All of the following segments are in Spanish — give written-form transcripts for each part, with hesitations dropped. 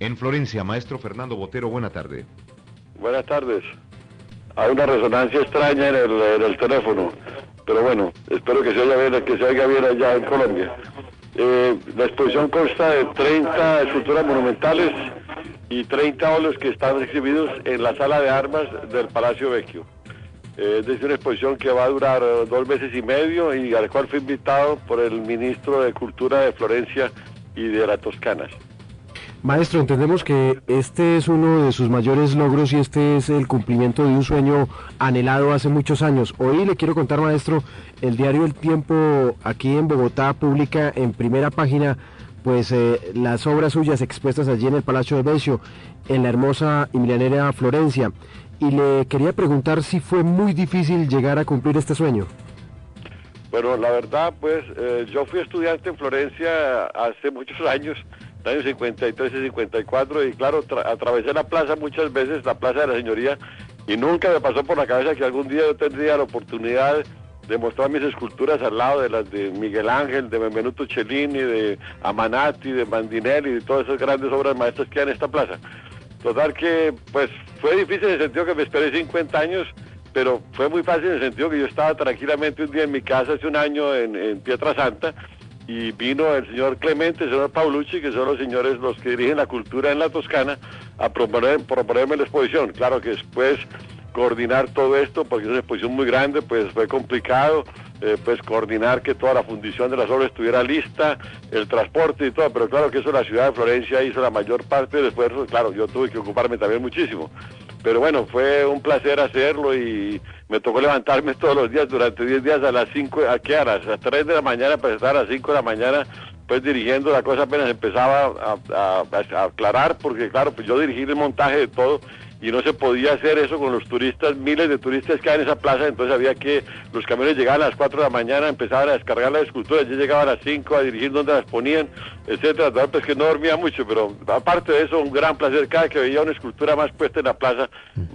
En Florencia, maestro Fernando Botero, buena tarde. Buenas tardes. Hay una resonancia extraña en el teléfono, pero bueno, espero que se oiga bien allá en Colombia. La exposición consta de 30 esculturas monumentales y 30 óleos que están exhibidos en la sala de armas del Palacio Vecchio. Es decir, una exposición que va a durar 2 meses y medio y al cual fui invitado por el ministro de Cultura de Florencia y de la Toscana. Maestro, entendemos que este es uno de sus mayores logros y este es el cumplimiento de un sueño anhelado hace muchos años. Hoy le quiero contar, maestro, el diario El Tiempo aquí en Bogotá publica en primera página pues las obras suyas expuestas allí en el Palacio de Vecchio, en la hermosa y milenaria Florencia. Y le quería preguntar si fue muy difícil llegar a cumplir este sueño. Bueno, la verdad, pues, yo fui estudiante en Florencia hace muchos años, en años 53 y 54, y claro, atravesé la plaza muchas veces, la Plaza de la Señoría, y nunca me pasó por la cabeza que algún día yo tendría la oportunidad de mostrar mis esculturas al lado de las de Miguel Ángel, de Benvenuto Cellini, de Amanati, de Bandinelli, y de todas esas grandes obras maestras que hay en esta plaza. Total que, pues, fue difícil en el sentido que me esperé 50 años, pero fue muy fácil en el sentido que yo estaba tranquilamente un día en mi casa hace un año en Pietrasanta, y vino el señor Clemente, el señor Paulucci, que son los señores los que dirigen la cultura en la Toscana, a proponerme la exposición. Claro que después coordinar todo esto, porque es una exposición muy grande, pues fue complicado, pues coordinar que toda la fundición de las obras estuviera lista, el transporte y todo, pero claro que eso la ciudad de Florencia hizo la mayor parte del esfuerzo. Claro, yo tuve que ocuparme también muchísimo, pero bueno, fue un placer hacerlo y me tocó levantarme todos los días durante 10 días a las 5, a las 3 de la mañana para estar a las 5 de la mañana, pues dirigiendo. La cosa apenas empezaba a aclarar, porque claro, pues yo dirigí el montaje de todo, y no se podía hacer eso con los turistas, miles de turistas que hay en esa plaza. Entonces había que, los camiones llegaban a las 4 de la mañana, empezaban a descargar las esculturas, yo llegaba a las 5 a dirigir donde las ponían, etcétera. Pues que no dormía mucho, pero aparte de eso, un gran placer. Cada que veía una escultura más puesta en la plaza,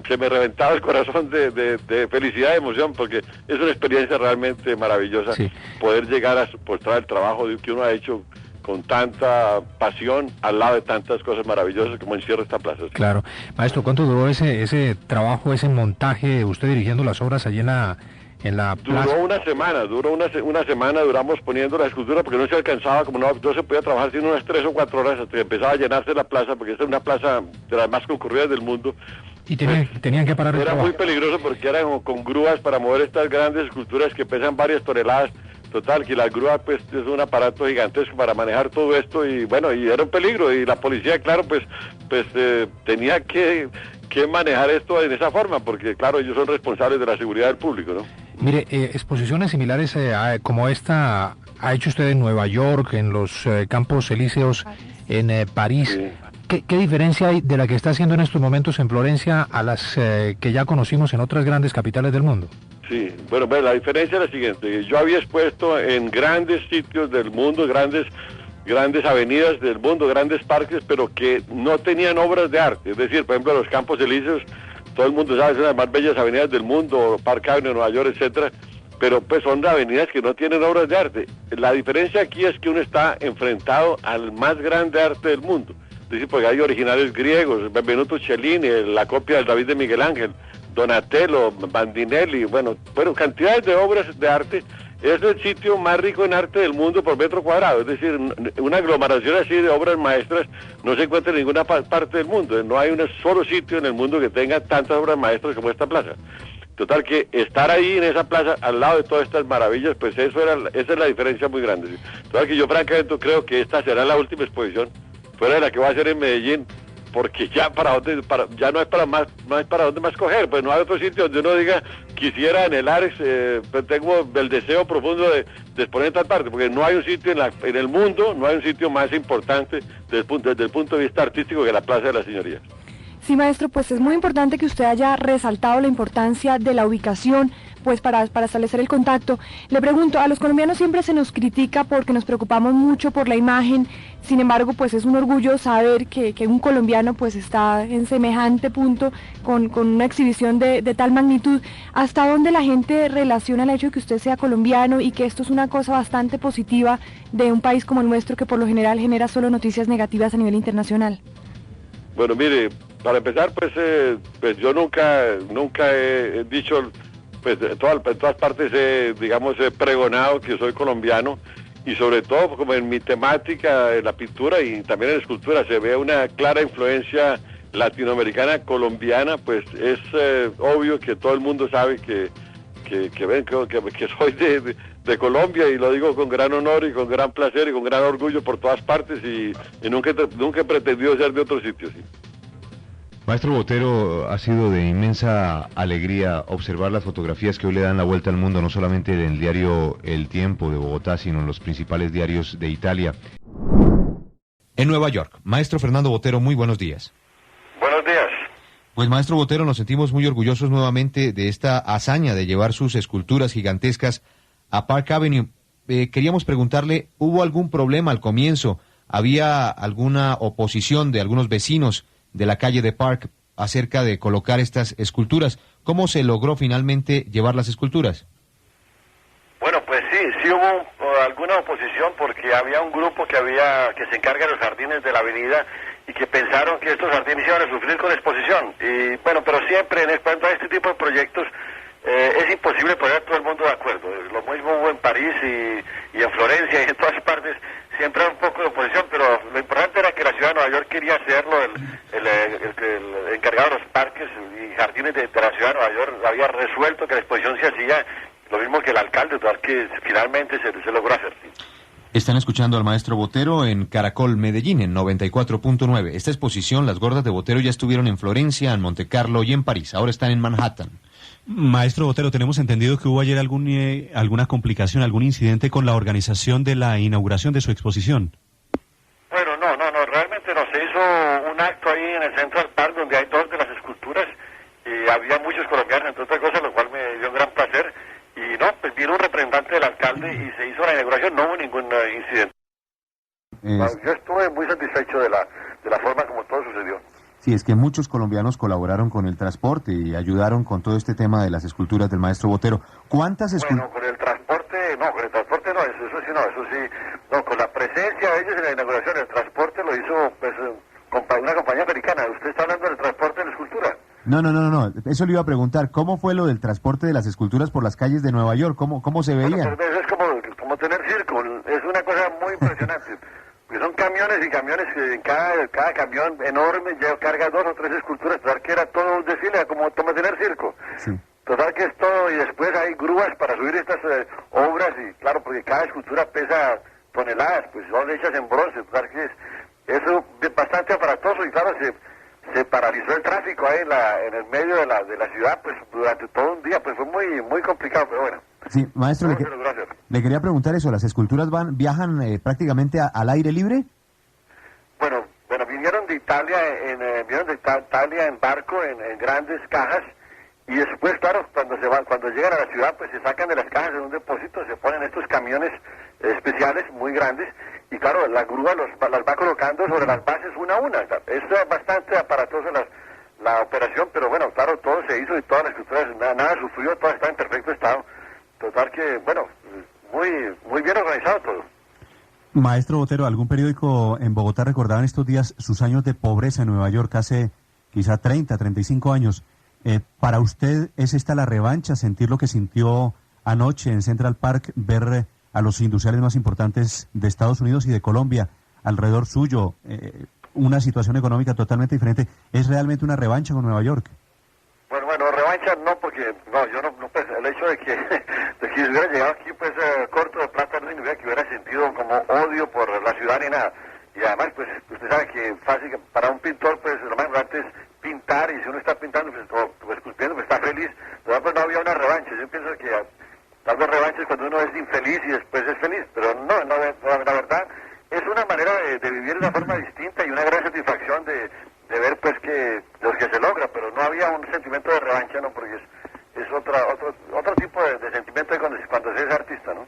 se me reventaba el corazón de felicidad y emoción, porque es una experiencia realmente maravillosa, sí, poder llegar a mostrar el trabajo que uno ha hecho con tanta pasión al lado de tantas cosas maravillosas como encierra esta plaza. Claro. Maestro, ¿cuánto duró ese trabajo, ese montaje, usted dirigiendo las obras allí en la plaza? Duró una semana, duramos poniendo la escultura, porque no se alcanzaba, como no se podía trabajar sino unas 3 o 4 horas hasta que empezaba a llenarse la plaza, porque esta es una plaza de las más concurridas del mundo. Y tenían que parar el trabajo. Era muy peligroso porque eran con grúas para mover estas grandes esculturas que pesan varias toneladas. Total, que la grúa pues es un aparato gigantesco para manejar todo esto, y bueno, y era un peligro, y la policía, claro, pues tenía que manejar esto en esa forma, porque claro, ellos son responsables de la seguridad del público, ¿no? Mire, exposiciones similares como esta ha hecho usted en Nueva York, en los Campos Elíseos, en París. Sí. ¿Qué diferencia hay de la que está haciendo en estos momentos en Florencia a las que ya conocimos en otras grandes capitales del mundo? Sí, bueno, la diferencia es la siguiente. Yo había expuesto en grandes sitios del mundo, grandes avenidas del mundo, grandes parques, pero que no tenían obras de arte. Es decir, por ejemplo, los Campos Elíseos, todo el mundo sabe, son las más bellas avenidas del mundo, Park Avenue, Nueva York, etcétera, pero pues son avenidas que no tienen obras de arte. La diferencia aquí es que uno está enfrentado al más grande arte del mundo. Es decir, porque hay originales griegos, Benvenuto Cellini, la copia del David de Miguel Ángel, Donatello, Bandinelli, bueno, cantidades de obras de arte. Es el sitio más rico en arte del mundo por metro cuadrado, es decir, una aglomeración así de obras maestras no se encuentra en ninguna parte del mundo. No hay un solo sitio en el mundo que tenga tantas obras maestras como esta plaza. Total, que estar ahí en esa plaza, al lado de todas estas maravillas, pues esa es la diferencia muy grande. Total, que yo francamente creo que esta será la última exposición, fuera de la que va a hacer en Medellín, porque ya ya no hay para dónde más coger, pues no hay otro sitio donde uno diga, quisiera en el Arex, pues tengo el deseo profundo de exponer en tal parte, porque no hay un sitio en el mundo, no hay un sitio más importante desde el punto de vista artístico que la Plaza de la Señoría. Sí, maestro, pues es muy importante que usted haya resaltado la importancia de la ubicación, pues para establecer el contacto. Le pregunto, a los colombianos siempre se nos critica porque nos preocupamos mucho por la imagen, sin embargo, pues es un orgullo saber que un colombiano pues está en semejante punto con una exhibición de tal magnitud. ¿Hasta dónde la gente relaciona el hecho de que usted sea colombiano y que esto es una cosa bastante positiva de un país como el nuestro, que por lo general genera solo noticias negativas a nivel internacional? Bueno, mire, para empezar, pues yo nunca he dicho, pues en todas partes he pregonado que soy colombiano, y sobre todo como en mi temática, en la pintura y también en la escultura, se ve una clara influencia latinoamericana, colombiana, pues es obvio que todo el mundo sabe que soy de Colombia, y lo digo con gran honor y con gran placer y con gran orgullo por todas partes, y nunca he pretendido ser de otro sitio. ¿Sí? Maestro Botero, ha sido de inmensa alegría observar las fotografías que hoy le dan la vuelta al mundo, no solamente en el diario El Tiempo de Bogotá, sino en los principales diarios de Italia. En Nueva York, maestro Fernando Botero, muy buenos días. Buenos días. Pues maestro Botero, nos sentimos muy orgullosos nuevamente de esta hazaña de llevar sus esculturas gigantescas a Park Avenue. Queríamos preguntarle, ¿hubo algún problema al comienzo? ¿Había alguna oposición de algunos vecinos de la calle de Park acerca de colocar estas esculturas? ¿Cómo se logró finalmente llevar las esculturas? Bueno, pues sí hubo alguna oposición, porque había un grupo que se encarga de los jardines de la avenida, y que pensaron que estos jardines iban a sufrir con exposición. Y bueno, pero siempre en cuanto a este tipo de proyectos es imposible poner a todo el mundo de acuerdo. Lo mismo hubo en París y en Florencia y en todas partes. Siempre hay un poco de oposición, pero lo importante era que la ciudad de Nueva York quería hacerlo. El encargado de los parques y jardines de la ciudad de Nueva York había resuelto que la exposición se hacía, lo mismo que el alcalde, tal que finalmente se logró hacer. Están escuchando al maestro Botero en Caracol Medellín, en 94.9. Esta exposición, Las Gordas de Botero, ya estuvieron en Florencia, en Montecarlo y en París. Ahora están en Manhattan. Maestro Botero, tenemos entendido que hubo ayer alguna complicación, algún incidente con la organización de la inauguración de su exposición. Bueno, no, realmente no. Se hizo un acto ahí en el Central Park, donde hay dos de las esculturas, y había muchos colombianos, entre otras cosas, lo cual me dio un gran placer. Y no, pues vino un representante del alcalde y se hizo la inauguración, no hubo ningún incidente. Yo estuve muy satisfecho de la forma como todo sucedió. Sí, es que muchos colombianos colaboraron con el transporte y ayudaron con todo este tema de las esculturas del maestro Botero. ¿Cuántas esculturas? Bueno, con el transporte no, eso sí, no, con la presencia de ellos en la inauguración, el transporte lo hizo pues una compañía americana. ¿Usted está hablando del transporte de la escultura? No, eso le iba a preguntar, ¿cómo fue lo del transporte de las esculturas por las calles de Nueva York? ¿Cómo se veía? Bueno, pues es como tener circo, es una cosa muy impresionante. Porque son camiones y camiones, que en cada camión enorme carga 2 o 3 esculturas, total que era todo un desfile, como tener circo. Sí. Total que es todo, y después hay grúas para subir estas obras, y claro, porque cada escultura pesa toneladas, pues son hechas en bronce, total que eso es bastante aparatoso, y claro, se paralizó el tráfico ahí en el medio de la ciudad, pues durante todo un día, pues fue muy complicado, pero bueno. Sí, maestro, le quería preguntar eso, ¿las esculturas viajan prácticamente al aire libre? Bueno, vinieron de Italia en barco, en grandes cajas, y después, claro, cuando llegan a la ciudad, pues se sacan de las cajas en un depósito, se ponen estos camiones especiales muy grandes, y claro, la grúa las va colocando sobre las bases una a una. Es bastante aparatosa la operación, pero bueno, claro, todo se hizo y todas las esculturas, nada sufrió, todas están en perfecto estado. Total que, bueno, muy bien organizado todo. Maestro Botero, algún periódico en Bogotá recordaba en estos días sus años de pobreza en Nueva York, hace quizá 35 años. ¿Para usted es esta la revancha, sentir lo que sintió anoche en Central Park, ver a los industriales más importantes de Estados Unidos y de Colombia alrededor suyo, una situación económica totalmente diferente? ¿Es realmente una revancha con Nueva York? Bueno, revancha no, porque yo no pues el hecho de que hubiera llegado aquí pues corto de plata no significa que hubiera sentido como odio por la ciudad ni nada. Y además pues usted sabe que fácil para un pintor pues lo más importante es pintar, y si uno está pintando pues esculpiendo pues está feliz. Pero pues no había una revancha. Yo pienso que tal vez revancha es cuando uno es infeliz y después es feliz, pero no, la verdad es una manera de vivir de una forma distinta y una gran satisfacción de ver pues que los que se logra, pero no había un sentimiento de revancha, no, porque es otro tipo de sentimiento cuando se es artista, ¿no?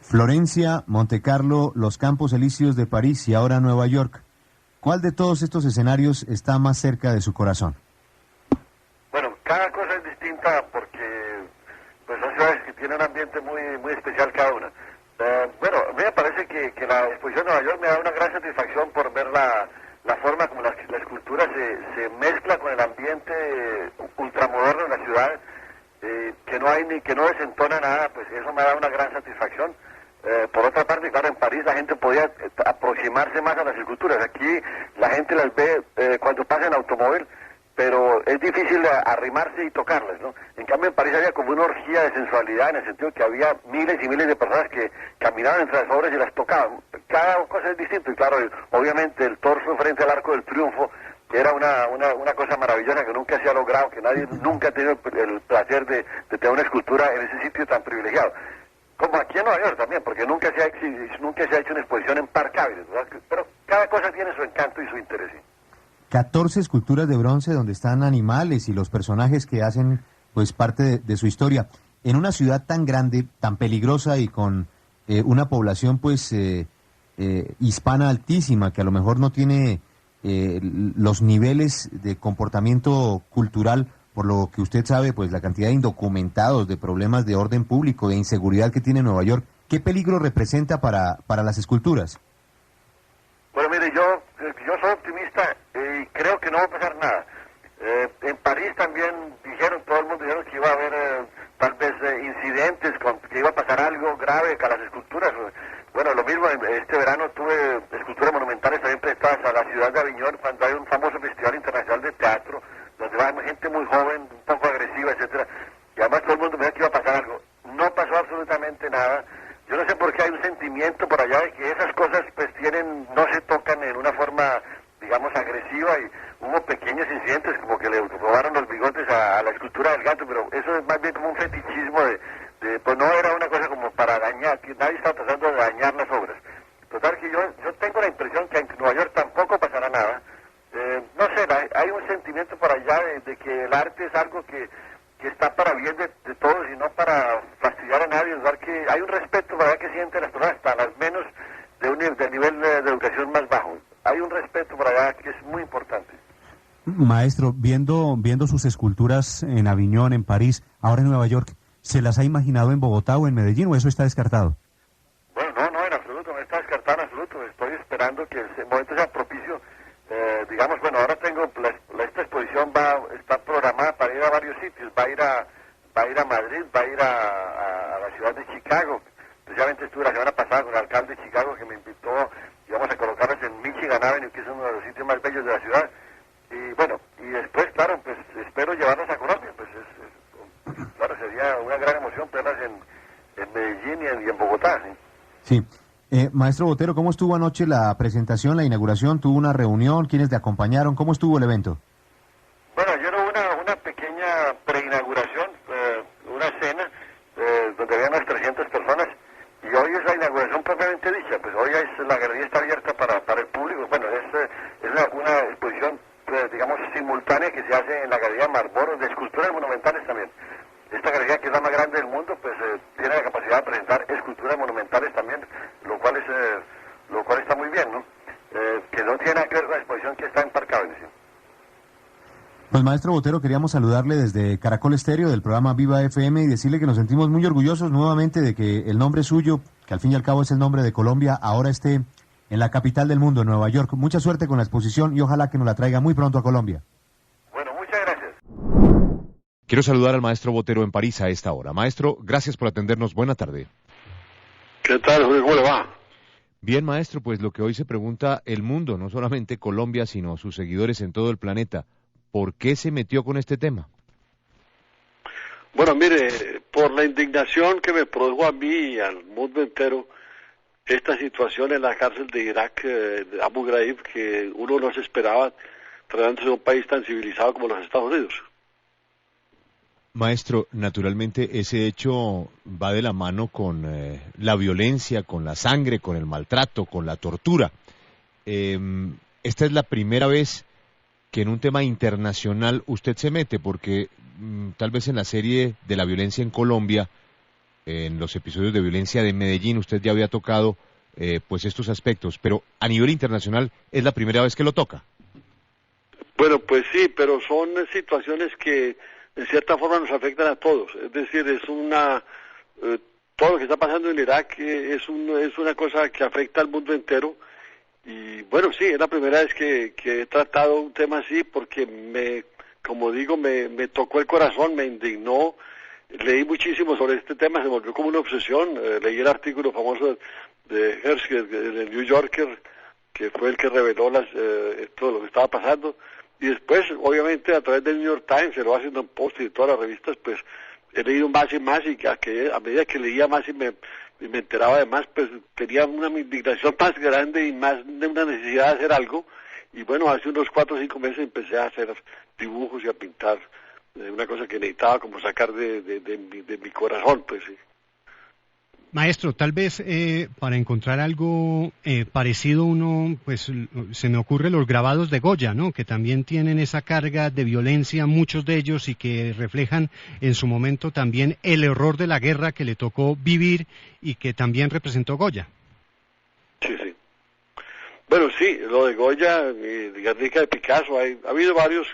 Florencia, Montecarlo, los Campos Elíseos de París y ahora Nueva York. ¿Cuál de todos estos escenarios está más cerca de su corazón? Bueno, cada cosa es distinta porque pues son ciudades que tienen un ambiente muy especial cada una. Bueno, a mí me parece que la exposición de Nueva York me da una gran satisfacción por ver la forma como la escultura se mezcla con el ambiente ultramoderno de la ciudad, que no desentona nada, pues eso me da una gran satisfacción. Por otra parte, claro, en París la gente podía aproximarse más a las esculturas. Aquí la gente las ve cuando pasa en automóvil, pero es difícil arrimarse y tocarlas, ¿no? En cambio, en París había como una orgía de sensualidad, en el sentido que había miles y miles de personas que caminaban entre las obras y las tocaban. Cada cosa es distinta, y claro, obviamente el torso frente al Arco del Triunfo era una cosa maravillosa que nunca se ha logrado, que nadie nunca ha tenido el placer de tener una escultura en ese sitio tan privilegiado. Como aquí en Nueva York también, porque nunca se ha hecho una exposición en Park Avenue, ¿verdad? Pero cada cosa tiene su encanto y su interés, ¿sí? 14 esculturas de bronce donde están animales y los personajes que hacen pues parte de su historia. En una ciudad tan grande, tan peligrosa y con una población pues hispana altísima, que a lo mejor no tiene los niveles de comportamiento cultural, por lo que usted sabe, pues la cantidad de indocumentados, de problemas de orden público, de inseguridad que tiene Nueva York, ¿qué peligro representa para las esculturas? Bueno, mire, yo soy optimista y creo que no va a pasar nada. En París también todo el mundo dijeron que iba a haber tal vez incidentes, que iba a pasar algo grave con las esculturas. Bueno, lo mismo, este verano tuve esculturas monumentales también prestadas a la ciudad de Aviñón, cuando hay un famoso festival internacional de teatro, donde va gente muy joven, un poco agresiva, etcétera, y además todo el mundo me dijo que iba a pasar algo. No pasó absolutamente nada. Yo no sé por qué hay un sentimiento por allá de que esas cosas pues no se tocan en una forma, digamos, agresiva, y hubo pequeños incidentes como que le robaron los bigotes a la escultura del gato, pero eso es más bien como un fetichismo pues no era una cosa como para dañar, que nadie estaba tratando de dañar las obras. Total que yo tengo la impresión que en Nueva York tampoco pasará nada. No sé, hay un sentimiento por allá de que el arte es algo que está para bien de todos y no para fastidiar a nadie, ¿verdad? Que hay un respeto para que sienten las personas, hasta las menos del nivel de educación más bajo. Hay un respeto para allá que es muy importante. Maestro, viendo sus esculturas en Aviñón, en París, ahora en Nueva York, ¿se las ha imaginado en Bogotá o en Medellín o eso está descartado? Bueno, no, en absoluto, no está descartado en absoluto. Estoy esperando que el momento sea propicio. Digamos, bueno, ahora tengo esta exposición está programada para ir a varios sitios. Va a ir a Madrid, va a ir a la ciudad de Chicago. Precisamente estuve la semana pasada con el alcalde de Chicago, que me invitó, y vamos a colocarlas en Michigan Avenue, que es uno de los sitios más bellos de la ciudad. Y bueno, y después, claro, pues espero llevarlas a Colombia. Pues claro, sería una gran emoción verlas en Medellín y en Bogotá, ¿sí? Sí. Maestro Botero, ¿cómo estuvo anoche la presentación, la inauguración? ¿Tuvo una reunión? ¿Quiénes le acompañaron? ¿Cómo estuvo el evento? Bueno, ayer hubo una pequeña preinauguración, una cena, donde había unas 300 personas, y hoy es la inauguración propiamente dicha. Pues hoy la galería está abierta para el público. Bueno, es una exposición, digamos, simultánea que se hace en la Galería Marlboro, de esculturas monumentales también. Esta galería, que es la más grande del mundo, pues tiene la capacidad de presentar esculturas monumentales también, lo cual está muy bien, ¿no? Que no tiene nada que ver con la exposición que está en Park Avenue, ¿sí? Pues maestro Botero, queríamos saludarle desde Caracol Estéreo del programa Viva FM y decirle que nos sentimos muy orgullosos nuevamente de que el nombre suyo, que al fin y al cabo es el nombre de Colombia, ahora esté en la capital del mundo, en Nueva York. Mucha suerte con la exposición y ojalá que nos la traiga muy pronto a Colombia. Bueno, muchas gracias. Quiero saludar al maestro Botero en París a esta hora. Maestro, gracias por atendernos. Buena tarde. ¿Qué tal, Julio? ¿Cómo le va? Bien, maestro, pues lo que hoy se pregunta el mundo, no solamente Colombia, sino sus seguidores en todo el planeta, ¿por qué se metió con este tema? Bueno, mire, por la indignación que me produjo a mí y al mundo entero esta situación en la cárcel de Irak, de Abu Ghraib, que uno no se esperaba tratándose de un país tan civilizado como los Estados Unidos. Maestro, naturalmente ese hecho va de la mano con la violencia, con la sangre, con el maltrato, con la tortura. Esta es la primera vez que en un tema internacional usted se mete, porque tal vez en la serie de la violencia en Colombia, en los episodios de violencia de Medellín, usted ya había tocado pues estos aspectos, pero a nivel internacional es la primera vez que lo toca. Bueno, pues sí, pero son situaciones que en cierta forma nos afectan a todos. Es decir, todo lo que está pasando en Irak es una cosa que afecta al mundo entero, Y bueno, sí, es la primera vez que he tratado un tema así porque como digo, me tocó el corazón, me indignó. Leí muchísimo sobre este tema, se volvió como una obsesión. Leí el artículo famoso de Hershey en el New Yorker, que fue el que reveló todo lo que estaba pasando. Y después, obviamente, a través del New York Times, el Washington Post y todas las revistas, pues he leído más y más, y a medida que leía más y me enteraba de más, pues tenía una indignación más grande y más de una necesidad de hacer algo. Y bueno, hace unos 4 o 5 meses empecé a hacer dibujos y a pintar, una cosa que necesitaba como sacar de mi corazón, pues sí. Maestro, tal vez para encontrar algo parecido uno, pues se me ocurre los grabados de Goya, ¿no? Que también tienen esa carga de violencia, muchos de ellos, y que reflejan en su momento también el horror de la guerra que le tocó vivir y que también representó Goya. Sí, sí. Bueno, sí, lo de Goya, de Guernica de Picasso, ha habido varios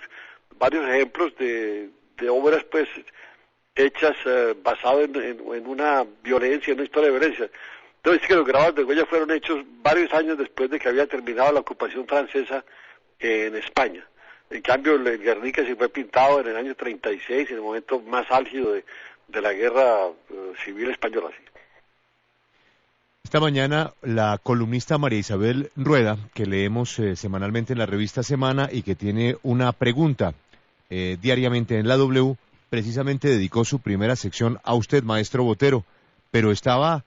ejemplos de obras, pues, hechas basadas en una violencia, en una historia de violencia. Debo decir que los grabados de Goya fueron hechos varios años después de que había terminado la ocupación francesa en España. En cambio, el Guernica sí fue pintado en el año 36, en el momento más álgido de la guerra civil española. Sí. Esta mañana la columnista María Isabel Rueda, que leemos semanalmente en la revista Semana y que tiene una pregunta diariamente en la W, precisamente dedicó su primera sección a usted, maestro Botero, pero estaba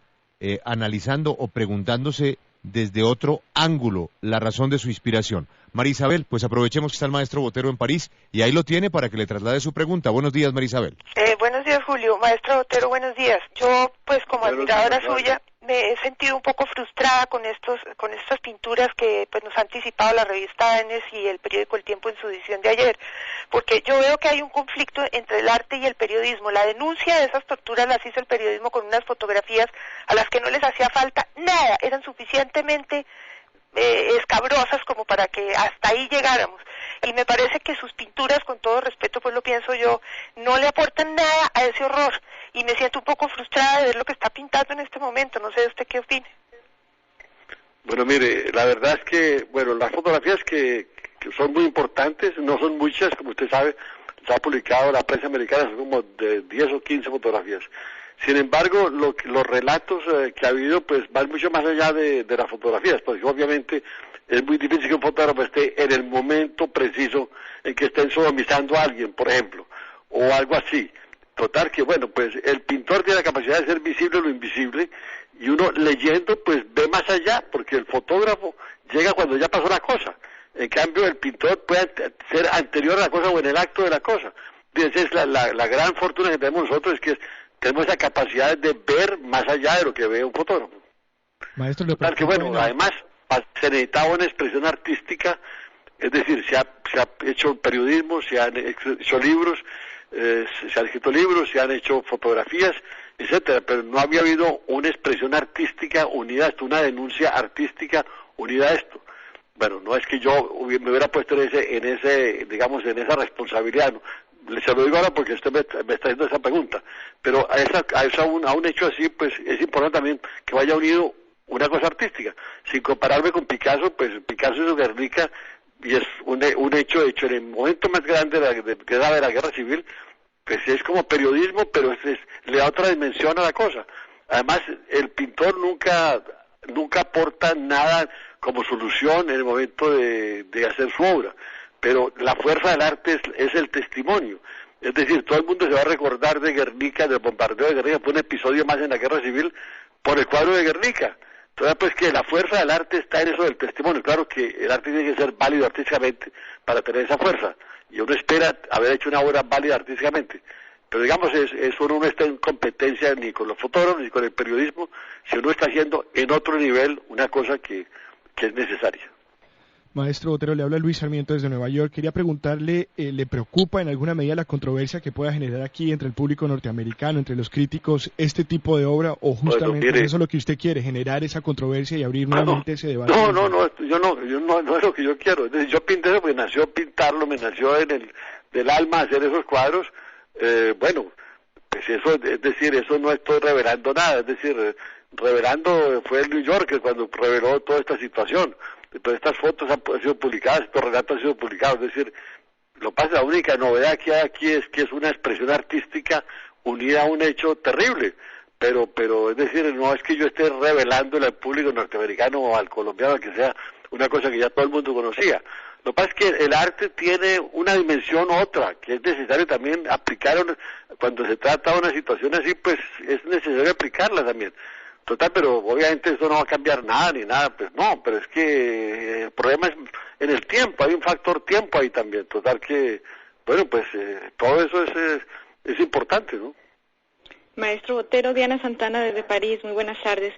analizando o preguntándose desde otro ángulo la razón de su inspiración. María Isabel, pues aprovechemos que está el maestro Botero en París y ahí lo tiene para que le traslade su pregunta. Buenos días, María Isabel. Buenos días, Julio. Maestro Botero, buenos días. Yo, pues como admiradora suya, me he sentido un poco frustrada con estas pinturas que pues nos ha anticipado la revista ANES y el periódico El Tiempo en su edición de ayer, porque yo veo que hay un conflicto entre el arte y el periodismo. La denuncia de esas torturas las hizo el periodismo con unas fotografías a las que no les hacía falta nada, eran suficientemente escabrosas como para que hasta ahí llegáramos. Y me parece que sus pinturas, con todo respeto, pues lo pienso yo, no le aportan nada a ese horror. Y me siento un poco frustrada de ver lo que está pintando en este momento. No sé usted qué opine. Bueno, mire, la verdad es que, bueno, las fotografías que son muy importantes, no son muchas, como usted sabe, se ha publicado la prensa americana, son como de 10 o 15 fotografías. Sin embargo, los relatos que ha habido, pues van mucho más allá de las fotografías, porque obviamente es muy difícil que un fotógrafo esté en el momento preciso en que estén sodomizando a alguien, por ejemplo, o algo así. Total que, bueno, pues el pintor tiene la capacidad de ser visible lo invisible, y uno leyendo, pues ve más allá, porque el fotógrafo llega cuando ya pasó la cosa. En cambio, el pintor puede ser anterior a la cosa o en el acto de la cosa. Esa es la gran fortuna que tenemos nosotros, es que tenemos esa capacidad de ver más allá de lo que ve un fotógrafo. Maestro, total que, bueno, además se necesitaba una expresión artística, es decir, se ha hecho periodismo, se han hecho libros, se han escrito libros, se han hecho fotografías, etcétera, pero no había habido una expresión artística unida a esto, una denuncia artística unida a esto. Bueno, no es que yo me hubiera puesto en esa responsabilidad, ¿no? Se lo digo ahora porque usted me está haciendo esa pregunta, pero a un hecho así, pues es importante también que vaya unido una cosa artística. Sin compararme con Picasso, pues Picasso hizo Guernica y es un hecho en el momento más grande de la guerra civil, pues es como periodismo, pero le da otra dimensión a la cosa. Además, el pintor nunca aporta nada como solución en el momento de hacer su obra, pero la fuerza del arte es el testimonio. Es decir, todo el mundo se va a recordar de Guernica, del bombardeo de Guernica, fue un episodio más en la guerra civil por el cuadro de Guernica. Entonces, pues que la fuerza del arte está en eso del testimonio. Claro que el arte tiene que ser válido artísticamente para tener esa fuerza, y uno espera haber hecho una obra válida artísticamente. Pero digamos, uno no está en competencia ni con los fotógrafos ni con el periodismo, si uno está haciendo en otro nivel una cosa que es necesaria. Maestro Botero, le habla Luis Sarmiento desde Nueva York. Quería preguntarle, ¿le preocupa en alguna medida la controversia que pueda generar aquí entre el público norteamericano, entre los críticos, este tipo de obra, o justamente eso es lo que usted quiere, generar esa controversia y abrir nuevamente ese debate? No, es lo que yo quiero. Es decir, yo pinté eso, me nació pintarlo, me nació del alma hacer esos cuadros. Bueno, pues eso, es decir, eso no estoy revelando nada, es decir, revelando fue el New Yorker cuando reveló toda esta situación. Entonces estas fotos han sido publicadas, estos relatos han sido publicados, es decir, lo que pasa, la única novedad que hay aquí es que es una expresión artística unida a un hecho terrible, pero es decir, no es que yo esté revelándole al público norteamericano o al colombiano, que sea una cosa que ya todo el mundo conocía. Lo que pasa es que el arte tiene una dimensión otra, que es necesario también aplicar cuando se trata de una situación así, pues es necesario aplicarla también. Total, pero obviamente eso no va a cambiar nada ni nada, pues no, pero es que el problema es en el tiempo, hay un factor tiempo ahí también. Total que, bueno, pues todo eso es importante, ¿no? Maestro Botero, Diana Santana desde París, muy buenas tardes.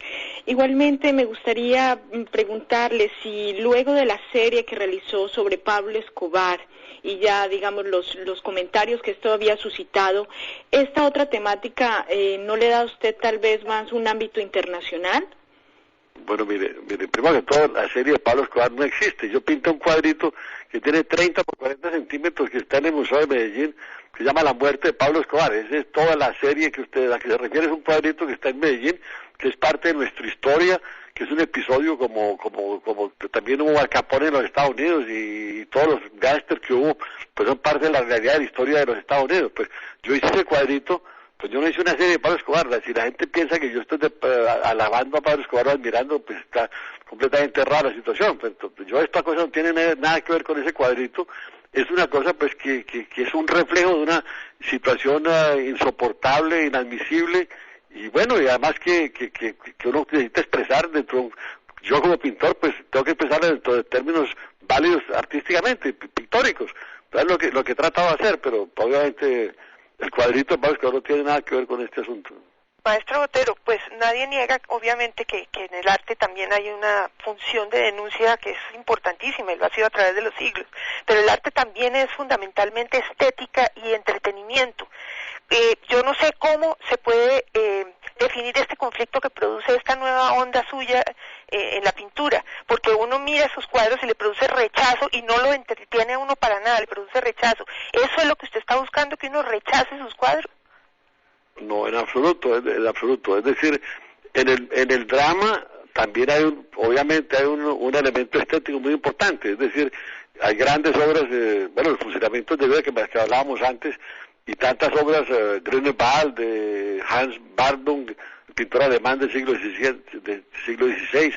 Igualmente me gustaría preguntarle si luego de la serie que realizó sobre Pablo Escobar y ya digamos los comentarios que esto había suscitado, ¿esta otra temática no le da a usted tal vez más un ámbito internacional? Bueno, mire, primero que todo, la serie de Pablo Escobar no existe. Yo pinto un cuadrito que tiene 30 por 40 centímetros que está en el Museo de Medellín, que se llama La muerte de Pablo Escobar. Esa es toda la serie a la que se refiere, es un cuadrito que está en Medellín, que es parte de nuestra historia, que es un episodio como también hubo Al Capone en los Estados Unidos y todos los gángsters que hubo, pues son parte de la realidad de la historia de los Estados Unidos. Pues yo hice ese cuadrito. Pues yo no hice una serie de Pablo Escobar. Si la gente piensa que yo estoy alabando a Pablo Escobar o admirando, pues está completamente rara la situación. Pues, esta cosa no tiene nada que ver con ese cuadrito. Es una cosa pues que es un reflejo de una situación insoportable, inadmisible, y bueno, y además que uno necesita expresar yo como pintor pues tengo que expresar dentro de términos válidos artísticamente, pictóricos. Entonces lo que he tratado de hacer, pero obviamente el cuadrito de Pablo Escobar no tiene nada que ver con este asunto. Maestro Botero, pues nadie niega obviamente que en el arte también hay una función de denuncia que es importantísima y lo ha sido a través de los siglos, pero el arte también es fundamentalmente estética y entretenimiento. Yo no sé cómo se puede definir este conflicto que produce esta nueva onda suya en la pintura, porque uno mira sus cuadros y le produce rechazo y no lo entretiene a uno para nada, le produce rechazo. ¿Eso es lo que usted está buscando, que uno rechace sus cuadros? No, en absoluto, en absoluto. Es decir, en el drama también obviamente hay un elemento estético muy importante. Es decir, hay grandes obras, el funcionamiento de vida que hablábamos antes, y tantas obras, Grünewald, de Hans Bardung, pintor alemán del siglo XVI,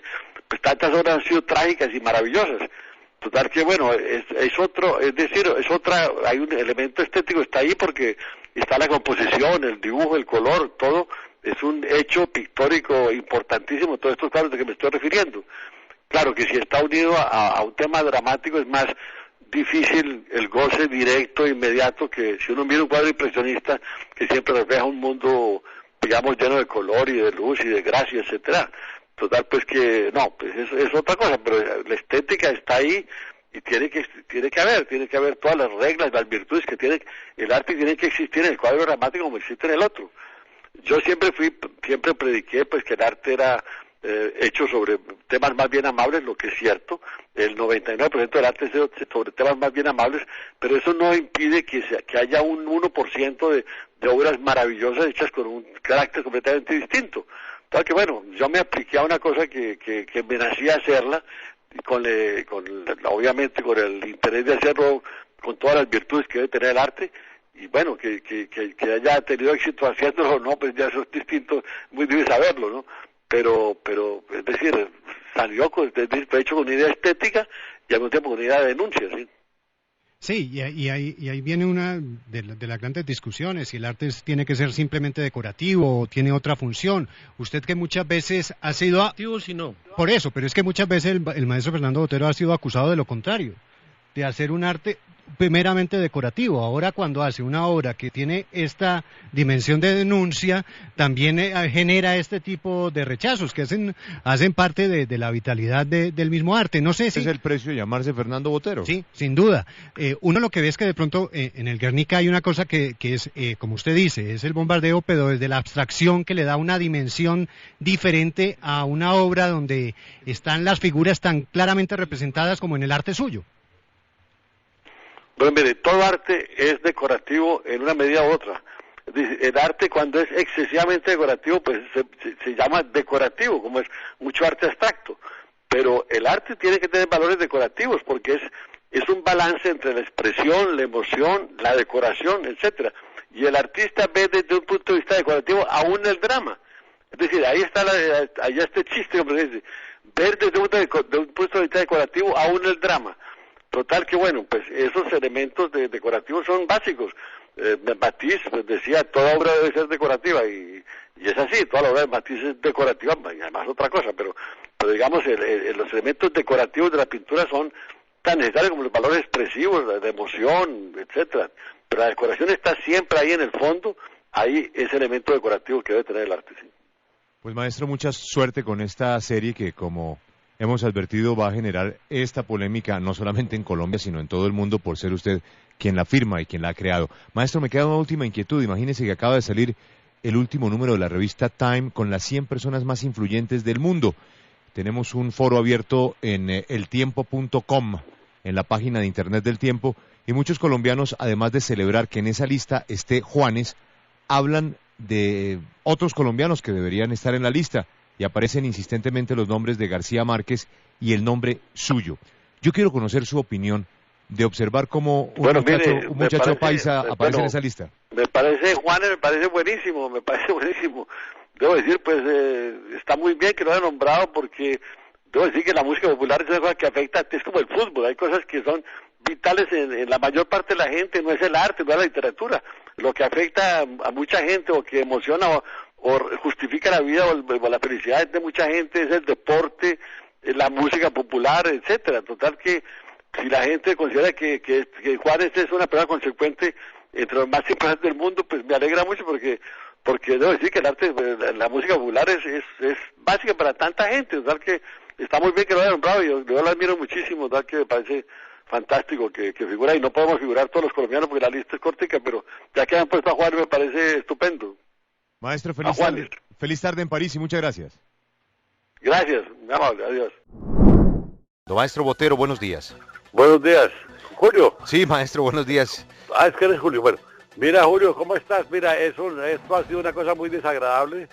pues tantas obras han sido trágicas y maravillosas. Total que bueno, hay un elemento estético, está ahí porque está la composición, el dibujo, el color, todo es un hecho pictórico importantísimo, todos estos cuadros de que me estoy refiriendo. Claro que si está unido a un tema dramático es más difícil el goce directo, inmediato, que si uno mira un cuadro impresionista que siempre refleja un mundo, digamos, lleno de color y de luz y de gracia, etcétera. Total, pues que no, pues es otra cosa, pero la estética está ahí y tiene que haber todas las reglas, las virtudes que tiene el arte, tiene que existir en el cuadro dramático como existe en el otro. Yo siempre prediqué pues que el arte era hecho sobre temas más bien amables, lo que es cierto. El 99% del arte es sobre temas más bien amables, pero eso no impide que haya un 1% de obras maravillosas hechas con un carácter completamente distinto. Entonces, que bueno, yo me apliqué a una cosa que me nacía hacerla, obviamente con el interés de hacerlo con todas las virtudes que debe tener el arte, y bueno, que haya tenido éxito haciéndolo o no, pues ya eso es distinto, muy difícil saberlo, ¿no? Pero es decir, salió hecho con una idea estética y al mismo tiempo con una idea de denuncia, ¿sí? Sí, y ahí viene una de las grandes discusiones, si el arte tiene que ser simplemente decorativo o tiene otra función. Usted que muchas veces ha sido... Decorativo, si no. Por eso, pero es que muchas veces el maestro Fernando Botero ha sido acusado de lo contrario, de hacer un arte primeramente decorativo. Ahora cuando hace una obra que tiene esta dimensión de denuncia, también genera este tipo de rechazos que hacen parte de la vitalidad del mismo arte. No sé si... ¿Es el precio de llamarse Fernando Botero? Sí, sin duda. Uno lo que ve es que de pronto en el Guernica hay una cosa que es, como usted dice, es el bombardeo, pero desde la abstracción que le da una dimensión diferente a una obra donde están las figuras tan claramente representadas como en el arte suyo. Bueno, mire, todo arte es decorativo en una medida u otra. El arte cuando es excesivamente decorativo, pues se llama decorativo, como es mucho arte abstracto. pero el arte tiene que tener valores decorativos, porque es un balance entre la expresión, la emoción, la decoración, etcétera. Y el artista ve desde un punto de vista decorativo aún el drama. Es decir, ahí está este chiste, hombre, ver desde un punto de vista decorativo aún el drama. Total que bueno, pues esos elementos decorativos son básicos. Matisse pues, decía, toda obra debe ser decorativa, y es así, toda la obra de Matisse es decorativa, y además otra cosa, pero digamos, los elementos decorativos de la pintura son tan necesarios como los valores expresivos, de emoción, etcétera. Pero la decoración está siempre ahí en el fondo, ahí ese elemento decorativo que debe tener el arte, sí. Pues maestro, mucha suerte con esta serie que, como hemos advertido, va a generar esta polémica no solamente en Colombia, sino en todo el mundo, por ser usted quien la firma y quien la ha creado. Maestro, me queda una última inquietud. Imagínese que acaba de salir el último número de la revista Time con las 100 personas más influyentes del mundo. Tenemos un foro abierto en eltiempo.com, en la página de internet del Tiempo, y muchos colombianos, además de celebrar que en esa lista esté Juanes, hablan de otros colombianos que deberían estar en la lista, y aparecen insistentemente los nombres de García Márquez y el nombre suyo. Yo quiero conocer su opinión de observar cómo un muchacho paisa aparece en esa lista. Me parece, Juanes, me parece buenísimo. Debo decir, pues, está muy bien que lo haya nombrado, porque debo decir que la música popular es una cosa que afecta, es como el fútbol, hay cosas que son vitales en la mayor parte de la gente, no es el arte, no es la literatura. Lo que afecta a mucha gente, o que emociona o justifica la vida o la felicidad de mucha gente, es el deporte, la música popular, etcétera. Total que si la gente considera que Juanes es una persona consecuente entre los más importantes del mundo, pues me alegra mucho, porque debo decir que el arte, la música popular es básica para tanta gente. Total que está muy bien que lo haya nombrado, yo lo admiro muchísimo, total que me parece fantástico que figura, y no podemos figurar todos los colombianos porque la lista es cortica, pero ya que han puesto a Juanes me parece estupendo. Maestro, feliz tarde en París y muchas gracias. Gracias, muy amable, adiós. Don Maestro Botero, buenos días. Buenos días. Julio. Sí, maestro, buenos días. Es que eres Julio. Bueno, mira, Julio, ¿cómo estás? Mira, esto ha sido una cosa muy desagradable.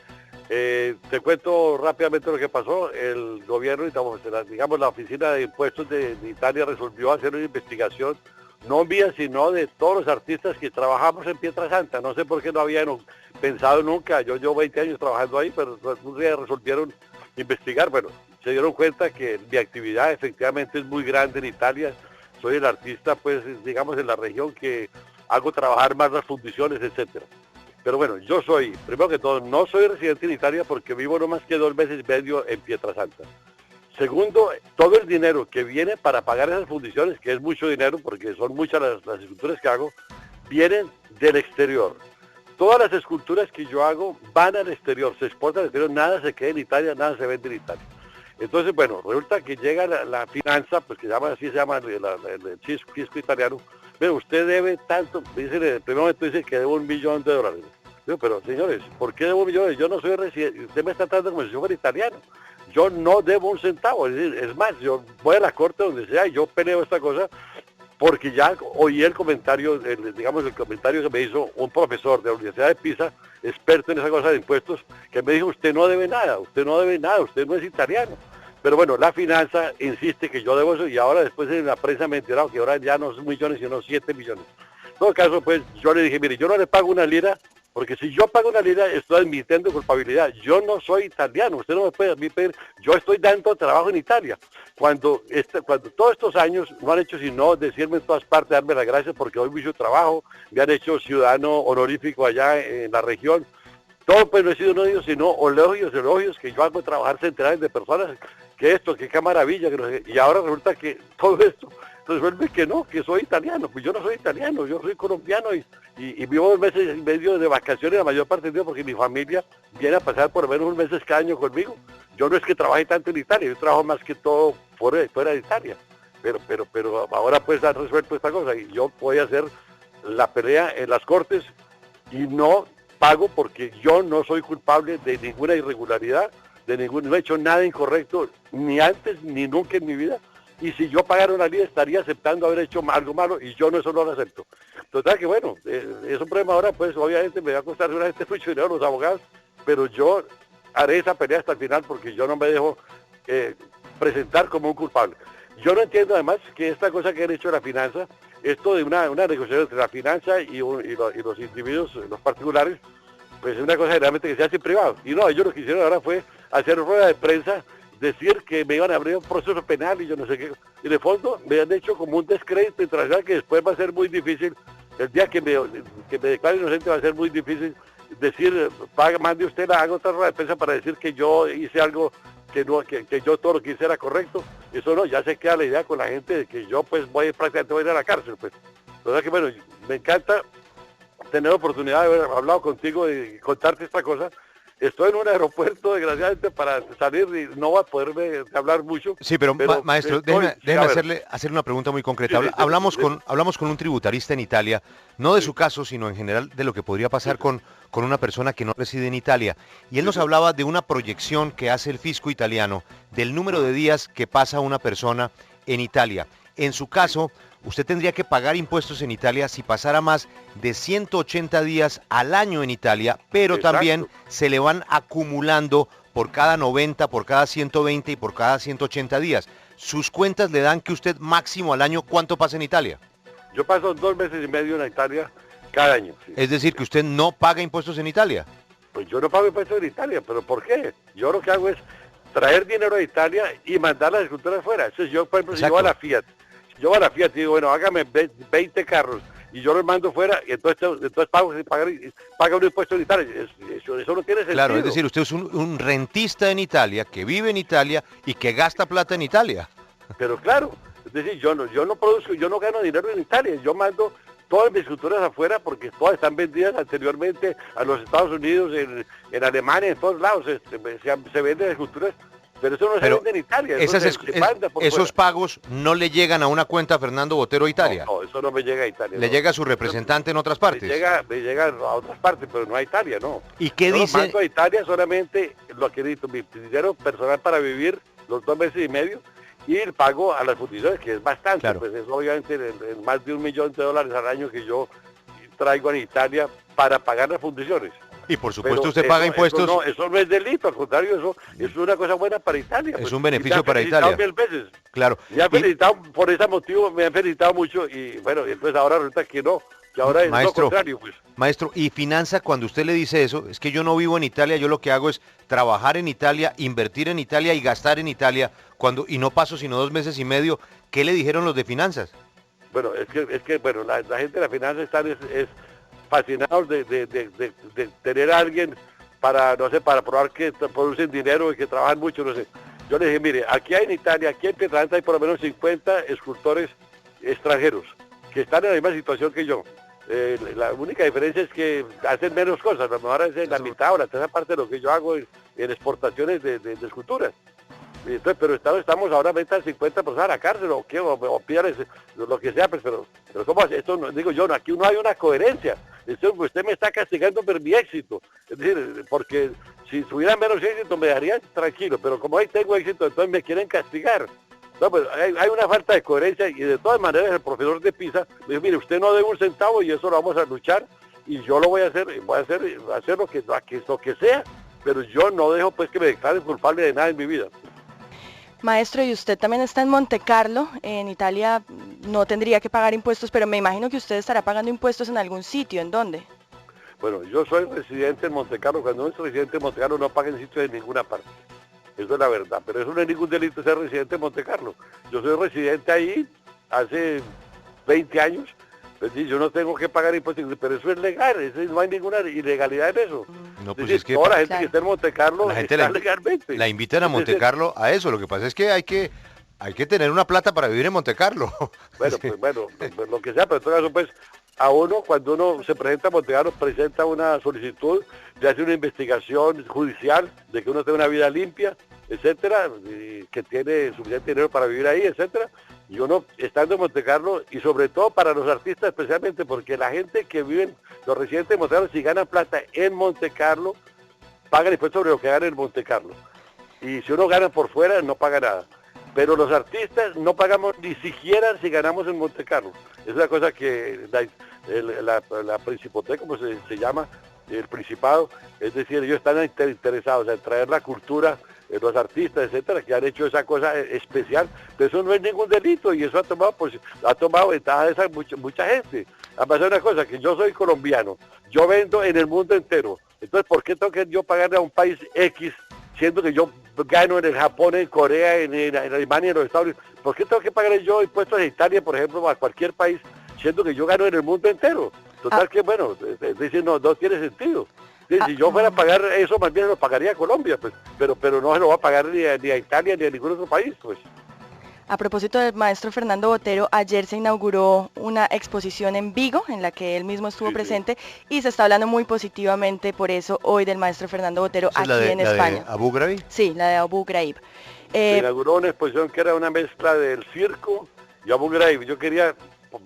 Te cuento rápidamente lo que pasó. El gobierno, digamos, la oficina de impuestos de Italia resolvió hacer una investigación, no mía, sino de todos los artistas que trabajamos en Pietrasanta. No sé por qué no habían pensado nunca. Yo llevo 20 años trabajando ahí, pero un día resolvieron investigar. Bueno, se dieron cuenta que mi actividad efectivamente es muy grande en Italia. Soy el artista, pues, digamos, en la región que hago trabajar más las fundiciones, etcétera. Pero bueno, yo soy, primero que todo, no soy residente en Italia porque vivo no más que 2 meses y medio en Pietrasanta. Segundo, todo el dinero que viene para pagar esas fundiciones, que es mucho dinero porque son muchas las esculturas que hago, vienen del exterior. Todas las esculturas que yo hago van al exterior, se exportan al exterior, nada se queda en Italia, nada se vende en Italia. Entonces, bueno, resulta que llega la finanza, pues que así se llama el fisco italiano. Pero usted debe tanto, dice, en el primer momento dice que debo $1 millón. Digo, pero señores, ¿por qué debo $1 millón? Yo no soy residente, usted me está tratando como si yo fuera italiano. Yo no debo un centavo, es más, yo voy a la corte donde sea y yo peleo esta cosa, porque ya oí el comentario, el comentario que me hizo un profesor de la Universidad de Pisa, experto en esa cosa de impuestos, que me dijo, usted no debe nada, usted no es italiano. Pero bueno, la finanza insiste que yo debo eso, y ahora después en la prensa me he enterado que ahora ya no son millones, sino 7 millones. En todo caso, pues yo le dije, mire, yo no le pago una lira, porque si yo pago una lira estoy admitiendo culpabilidad. Yo no soy italiano, usted no me puede pedir, yo estoy dando trabajo en Italia. Cuando todos estos años no han hecho sino decirme en todas partes, darme las gracias porque doy mucho trabajo, me han hecho ciudadano honorífico allá en la región. Todo pues no he sido no digo, sino elogios que yo hago trabajar centenares de personas, que qué maravilla, que no sé, y ahora resulta que todo esto resuelve que no, que soy italiano. Pues yo no soy italiano, yo soy colombiano y vivo 2 meses y medio de vacaciones la mayor parte del día porque mi familia viene a pasar por lo menos 1 mes cada año conmigo. Yo no es que trabaje tanto en Italia, yo trabajo más que todo fuera de Italia, pero ahora pues han resuelto esta cosa y yo voy a hacer la pelea en las cortes y no pago porque yo no soy culpable de ninguna irregularidad, no he hecho nada incorrecto, ni antes ni nunca en mi vida, y si yo pagara una ley estaría aceptando haber hecho algo malo y yo eso no lo acepto. Total que bueno, es un problema ahora, pues obviamente me va a costar seguramente mucho dinero a los abogados, pero yo haré esa pelea hasta el final porque yo no me dejo presentar como un culpable. Yo no entiendo además que esta cosa que han hecho la finanza, esto de una negociación entre la finanza y los individuos, los particulares, pues es una cosa generalmente que se hace en privado. Y no, ellos lo que hicieron ahora fue hacer rueda de prensa, decir que me iban a abrir un proceso penal y yo no sé qué. Y de fondo me han hecho como un descrédito internacional que después va a ser muy difícil, el día que me declare inocente va a ser muy difícil decir, mande usted, haga otra rueda de prensa para decir que yo hice algo que yo todo lo que hice era correcto. Eso no, ya se queda la idea con la gente de que yo pues prácticamente voy a ir a la cárcel, pues. O sea que bueno, me encanta tener la oportunidad de haber hablado contigo y contarte esta cosa. Estoy en un aeropuerto, desgraciadamente, para salir y no va a poderme hablar mucho. Sí, pero maestro, déjeme hacerle una pregunta muy concreta. Hablamos con un tributarista en Italia, no de su caso, sino en general de lo que podría pasar con una persona que no reside en Italia. Y él nos hablaba de una proyección que hace el fisco italiano del número de días que pasa una persona en Italia. En su caso, usted tendría que pagar impuestos en Italia si pasara más de 180 días al año en Italia, pero Exacto. también se le van acumulando por cada 90, por cada 120 y por cada 180 días. ¿Sus cuentas le dan que usted máximo al año cuánto pasa en Italia? Yo paso 2 meses y medio en Italia cada año. Sí. Es decir, que usted no paga impuestos en Italia. Pues yo no pago impuestos en Italia, ¿pero por qué? Yo lo que hago es traer dinero a Italia y mandar las esculturas fuera. Entonces yo, por ejemplo, si yo voy a la Fiat, y digo, bueno, hágame 20 carros y yo los mando fuera y entonces paga un impuesto en Italia. Eso no tiene sentido. Claro, es decir, usted es un rentista en Italia, que vive en Italia y que gasta plata en Italia. Pero claro, es decir, yo no produzco, yo no gano dinero en Italia, yo mando todas mis esculturas afuera porque todas están vendidas anteriormente a los Estados Unidos, en Alemania, en todos lados se venden esculturas. Pero eso no se vende en Italia. Esos pagos no le llegan a una cuenta a Fernando Botero Italia. No, eso no me llega a Italia. ¿Le llega a su representante en otras partes? Me llega a otras partes, pero no a Italia, no. ¿Y qué dice? Yo mando a Italia solamente lo que necesito, mi dinero personal para vivir los 2 meses y medio y el pago a las fundiciones, que es bastante. Claro. Pues es obviamente en más de $1 millón al año que yo traigo en Italia para pagar las fundiciones. Y por supuesto usted paga impuestos. Eso no es delito, al contrario, eso es una cosa buena para Italia. Es un beneficio para Italia. 1000 veces. Claro. Me han felicitado por ese motivo, me han felicitado mucho y bueno, entonces ahora resulta que no, que ahora es lo contrario. Pues. Maestro, y finanza, cuando usted le dice eso, es que yo no vivo en Italia, yo lo que hago es trabajar en Italia, invertir en Italia y gastar en Italia, y no paso sino 2 meses y medio. ¿Qué le dijeron los de finanzas? Bueno, es que bueno, la gente de la finanza es fascinados de tener a alguien para, no sé, para probar que producen dinero y que trabajan mucho, no sé. Yo les dije, mire, aquí hay en Italia, aquí en Pietralanta hay por lo menos 50 escultores extranjeros que están en la misma situación que yo. La única diferencia es que hacen menos cosas, a lo mejor hacen la mitad o la tercera parte de lo que yo hago en exportaciones de esculturas. Entonces, pero estamos ahora metan 50 personas a la cárcel o pídales lo que sea, pero ¿cómo hace? Esto no, digo yo, aquí no hay una coherencia. Usted me está castigando por mi éxito. Es decir, porque si tuviera menos éxito me daría tranquilo, pero como ahí tengo éxito, entonces me quieren castigar. No, pues hay una falta de coherencia y de todas maneras el profesor de Pisa me dijo, mire, usted no debe 1 centavo y eso lo vamos a luchar y yo lo voy a hacer lo que sea, pero yo no dejo pues que me declaren culpable de nada en mi vida. Maestro, y usted también está en Monte Carlo, en Italia no tendría que pagar impuestos, pero me imagino que usted estará pagando impuestos en algún sitio, ¿en dónde? Bueno, yo soy residente en Monte Carlo, cuando uno es residente en Monte Carlo no paga en sitio de ninguna parte, eso es la verdad, pero eso no es ningún delito ser residente en Monte Carlo. Yo soy residente ahí hace 20 años, pues, yo no tengo que pagar impuestos, pero eso es legal, no hay ninguna ilegalidad en eso. No, pues es que toda la gente que está en Monte Carlo está legalmente. La invitan a Monte Carlo a eso, lo que pasa es que hay que tener una plata para vivir en Monte Carlo. Bueno, pues lo que sea, pero en todo caso, pues, a uno, cuando uno se presenta a Monte Carlo, presenta una solicitud, le hace una investigación judicial de que uno tiene una vida limpia, etcétera, y que tiene suficiente dinero para vivir ahí, etcétera. Y uno, estando en Monte Carlo, y sobre todo para los artistas especialmente, porque la gente que viven, los residentes de Monte Carlo, si ganan plata en Monte Carlo, pagan impuestos sobre lo que ganan en Monte Carlo. Y si uno gana por fuera, no paga nada. Pero los artistas no pagamos ni siquiera si ganamos en Monte Carlo. Es una cosa que la Principauté, como se llama, el Principado, es decir, ellos están interesados en traer la cultura los artistas, etcétera, que han hecho esa cosa especial, pero eso no es ningún delito y eso ha tomado ventaja de esa mucha gente. Además es una cosa, que yo soy colombiano, yo vendo en el mundo entero, entonces ¿por qué tengo que yo pagarle a un país X, siendo que yo gano en el Japón, en Corea, en Alemania, en los Estados Unidos? ¿Por qué tengo que pagarle yo impuestos a Italia, por ejemplo, a cualquier país, siendo que yo gano en el mundo entero? Total que bueno, no tiene sentido. Si yo fuera a pagar eso, más bien lo pagaría a Colombia, pues, pero no se lo va a pagar ni a Italia ni a ningún otro país, pues. A propósito del maestro Fernando Botero, ayer se inauguró una exposición en Vigo, en la que él mismo estuvo presente, y se está hablando muy positivamente por eso hoy del maestro Fernando Botero aquí en España. ¿La de Abu Ghraib? Sí, la de Abu Ghraib. Se inauguró una exposición que era una mezcla del circo y Abu Ghraib. Yo quería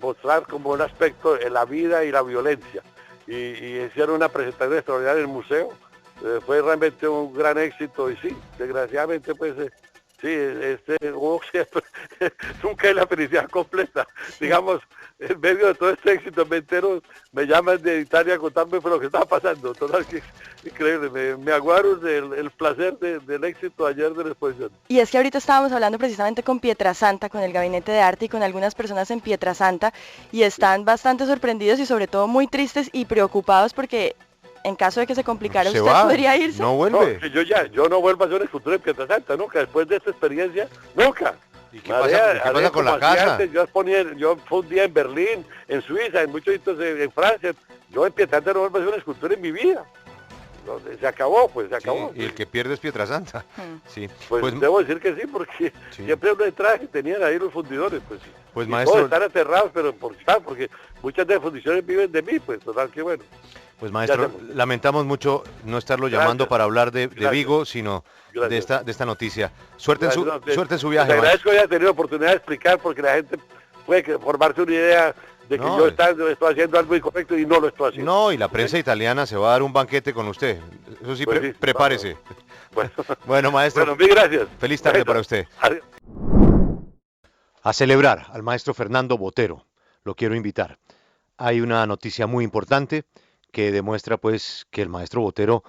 mostrar como un aspecto en la vida y la violencia. Y hicieron una presentación extraordinaria en el museo. Fue realmente un gran éxito y sí, desgraciadamente pues sí, nunca es la felicidad completa. Digamos, en medio de todo este éxito me entero, me llaman de Italia a contarme lo que estaba pasando. Total, que increíble, me aguaron el placer del éxito ayer de la exposición. Y es que ahorita estábamos hablando precisamente con Pietrasanta, con el Gabinete de Arte y con algunas personas en Pietrasanta, y están bastante sorprendidos y sobre todo muy tristes y preocupados porque en caso de que se complicara, ¿usted podría irse? No vuelve. No, yo no vuelvo a hacer una escultura en Pietrasanta, nunca, después de esta experiencia, nunca. ¿Y qué pasa con la casa? Antes, yo fui un día en Berlín, en Suiza, en muchos sitios en Francia. Yo en Pietrasanta no vuelvo a hacer una escultura en mi vida. No, se acabó, pues se acabó. Sí, y el que pierde es Pietrasanta. Sí. Pues debo decir que sí, porque siempre uno detrás que tenían ahí los fundidores, pues maestro, todos están aterrados, pero porque muchas de las fundiciones viven de mí, pues total que bueno. Pues maestro, lamentamos mucho no estarlo llamando para hablar de Vigo, sino de esta noticia. Suerte en su viaje. Le agradezco que haya tenido oportunidad de explicar, porque la gente puede formarse una idea de que yo estoy haciendo algo incorrecto y no lo estoy haciendo. No, y la prensa italiana se va a dar un banquete con usted. Eso sí, pues prepárese. Bueno, maestro. Bueno, mil gracias. Feliz tarde para usted. Adiós. A celebrar al maestro Fernando Botero. Lo quiero invitar. Hay una noticia muy importante que demuestra pues que el maestro Botero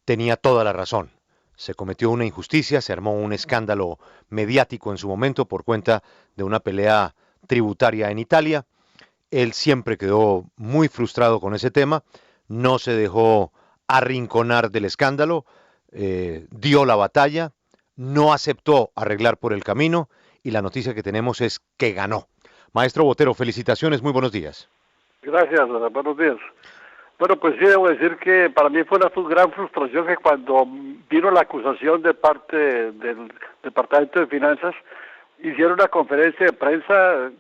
tenía toda la razón. Se cometió una injusticia, se armó un escándalo mediático en su momento por cuenta de una pelea tributaria en Italia. Él siempre quedó muy frustrado con ese tema, no se dejó arrinconar del escándalo, dio la batalla, no aceptó arreglar por el camino y la noticia que tenemos es que ganó. Maestro Botero, felicitaciones, muy buenos días. Gracias, buenos días. Bueno, pues sí, debo decir que para mí fue una gran frustración que cuando vino la acusación de parte del Departamento de Finanzas, hicieron una conferencia de prensa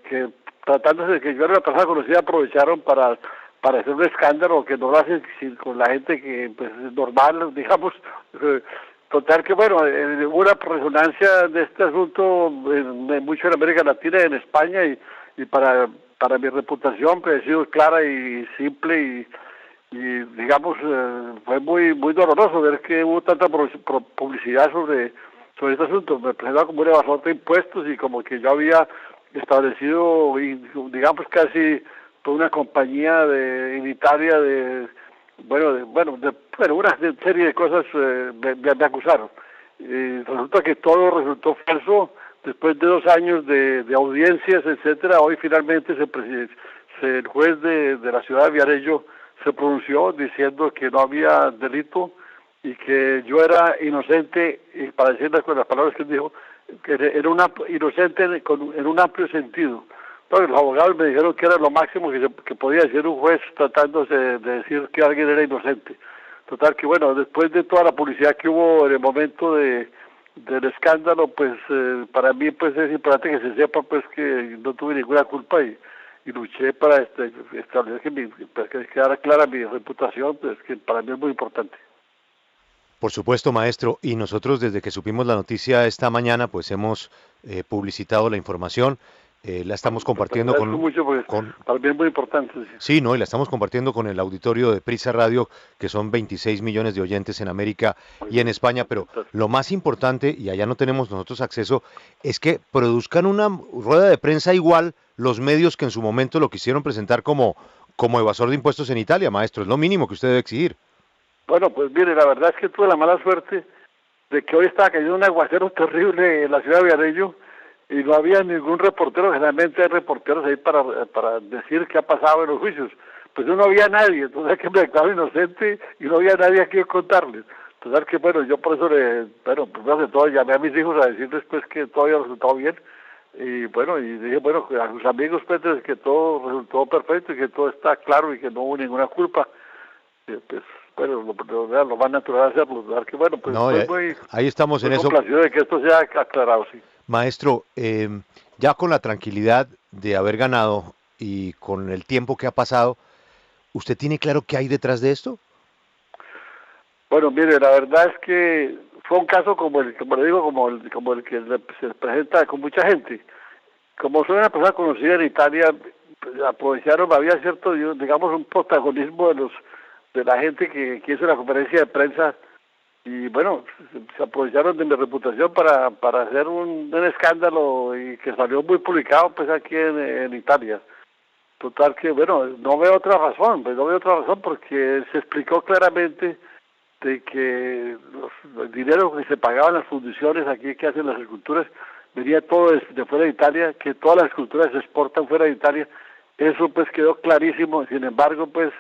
que, tratándose de que yo era una persona conocida, aprovecharon para hacer un escándalo que no lo hacen con la gente que pues, es normal, digamos. Total que, bueno, hubo una resonancia de este asunto mucho en América Latina y en España, y para mi reputación pues, ha sido clara y simple y digamos, fue muy doloroso ver que hubo tanta publicidad sobre este asunto. Me presentaba como un evasor de impuestos y como que yo había establecido, digamos, casi toda una compañía en Italia una serie de cosas me acusaron. Resulta que todo resultó falso. Después de 2 años de audiencias, etcétera, hoy finalmente el juez de la ciudad de Viareggio se pronunció diciendo que no había delito y que yo era inocente, y para decirles con las palabras que él dijo, que era inocente en un amplio sentido. Entonces, los abogados me dijeron que era lo máximo que podía decir un juez tratándose de decir que alguien era inocente. Total que bueno, después de toda la publicidad que hubo en el momento del escándalo, pues para mí pues es importante que se sepa pues que no tuve ninguna culpa y luché para establecer que quedara clara mi reputación, pues que para mí es muy importante. Por supuesto, maestro, y nosotros desde que supimos la noticia esta mañana pues hemos publicitado la información. La estamos compartiendo con para mí es muy importante. Sí, no, y la estamos compartiendo con el auditorio de Prisa Radio, que son 26 millones de oyentes en América y en España, pero lo más importante, y allá no tenemos nosotros acceso, es que produzcan una rueda de prensa igual los medios que en su momento lo quisieron presentar como evasor de impuestos en Italia, maestro. Es lo mínimo que usted debe exigir. Bueno, pues mire, la verdad es que tuve la mala suerte de que hoy estaba cayendo un aguacero terrible en la ciudad de Villarejo y no había ningún reportero. Generalmente hay reporteros ahí para decir qué ha pasado en los juicios. Pues no había nadie, entonces que me declaro inocente y no había nadie a quien contarles. Entonces que bueno, yo por eso primero de todo llamé a mis hijos a decirles pues que todo había resultado bien. Y bueno, y dije, bueno, a sus amigos pues que todo resultó perfecto y que todo está claro y que no hubo ninguna culpa. Pues bueno, lo más natural hacerlo, ¿verdad? Que bueno, pues no, ahí estamos en eso. Complacido de que esto sea aclarado, sí. Maestro, ya con la tranquilidad de haber ganado y con el tiempo que ha pasado, ¿usted tiene claro qué hay detrás de esto? Bueno, mire, la verdad es que fue un caso como el que se presenta con mucha gente. Como soy una persona conocida en Italia, pues, aprovecharon, había cierto, digamos, un protagonismo de la gente que hizo la conferencia de prensa y bueno, se aprovecharon de mi reputación para hacer un escándalo y que salió muy publicado pues aquí en Italia. Total que bueno, no veo otra razón porque se explicó claramente de que el dinero que se pagaban las fundiciones aquí que hacen las esculturas venía todo de fuera de Italia, que todas las esculturas se exportan fuera de Italia. Eso pues quedó clarísimo. Sin embargo, pues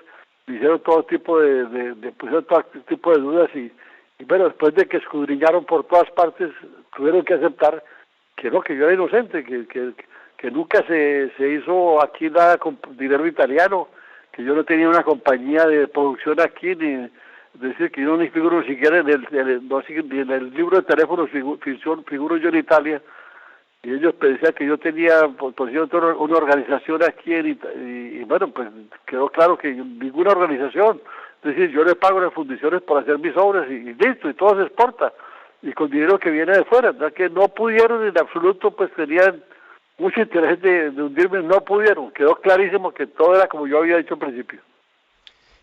hicieron todo tipo pusieron todo tipo de dudas y bueno, después de que escudriñaron por todas partes, tuvieron que aceptar que no, que yo era inocente, que nunca se hizo aquí nada con dinero italiano, que yo no tenía una compañía de producción aquí, ni decir que yo ni figuro ni siquiera en el libro de teléfono figuro yo en Italia, y ellos decían que yo tenía una organización aquí y bueno, pues quedó claro que ninguna organización, es decir, yo le pago las fundiciones por hacer mis obras y listo, y todo se exporta, y con dinero que viene de fuera, ¿verdad? Que no pudieron en absoluto, pues tenían mucho interés de hundirme, no pudieron, quedó clarísimo que todo era como yo había dicho al principio.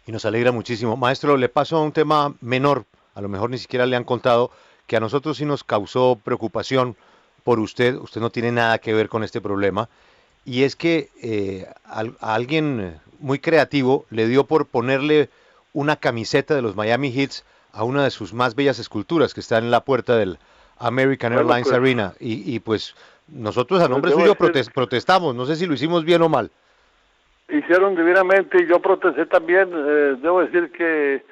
Y nos alegra muchísimo. Maestro, le paso a un tema menor, a lo mejor ni siquiera le han contado, que a nosotros sí nos causó preocupación por usted no tiene nada que ver con este problema, y es que a alguien muy creativo le dio por ponerle una camiseta de los Miami Heat a una de sus más bellas esculturas que está en la puerta del American Airlines Arena, y pues nosotros a nombre suyo protestamos, no sé si lo hicimos bien o mal. Hicieron divinamente y yo protesté también. Debo decir que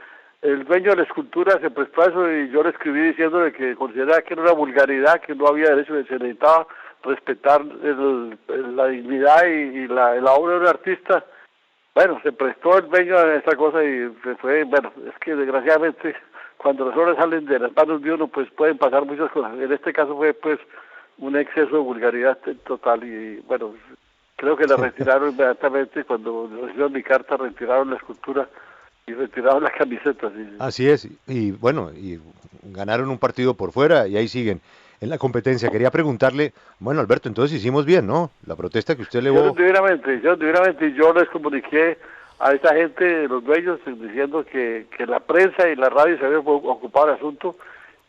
el dueño de la escultura se prestó a eso y yo le escribí diciéndole que consideraba que era una vulgaridad, que no había derecho, que se necesitaba respetar la dignidad y la obra de un artista. Bueno, se prestó el dueño a esta cosa y fue, bueno, es que desgraciadamente cuando las obras salen de las manos de uno pues pueden pasar muchas cosas. En este caso fue pues un exceso de vulgaridad total y bueno, creo que la retiraron inmediatamente cuando recibieron mi carta, retiraron la escultura y retiraron las camisetas. Así es, y bueno, y ganaron un partido por fuera y ahí siguen en la competencia. Quería preguntarle, bueno, Alberto, entonces hicimos bien, ¿no? La protesta que usted le Yo divinamente, yo les comuniqué a esa gente, los dueños, diciendo que la prensa y la radio se habían ocupado del asunto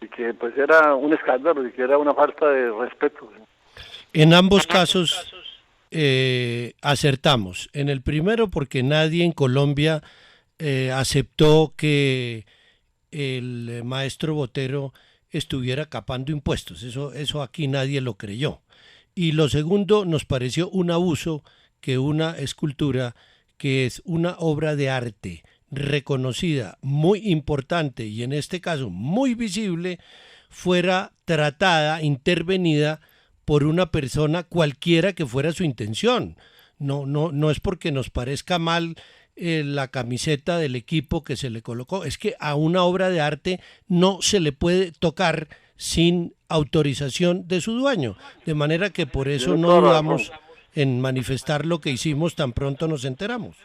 y que pues era un escándalo y que era una falta de respeto. En ambos casos acertamos. En el primero porque nadie en Colombia aceptó que el maestro Botero estuviera capando impuestos. Eso aquí nadie lo creyó. Y lo segundo, nos pareció un abuso que una escultura que es una obra de arte reconocida, muy importante y en este caso muy visible, fuera tratada, intervenida por una persona cualquiera que fuera su intención. No es porque nos parezca mal la camiseta del equipo que se le colocó, es que a una obra de arte no se le puede tocar sin autorización de su dueño, de manera que por eso no dudamos en manifestar lo que hicimos tan pronto nos enteramos.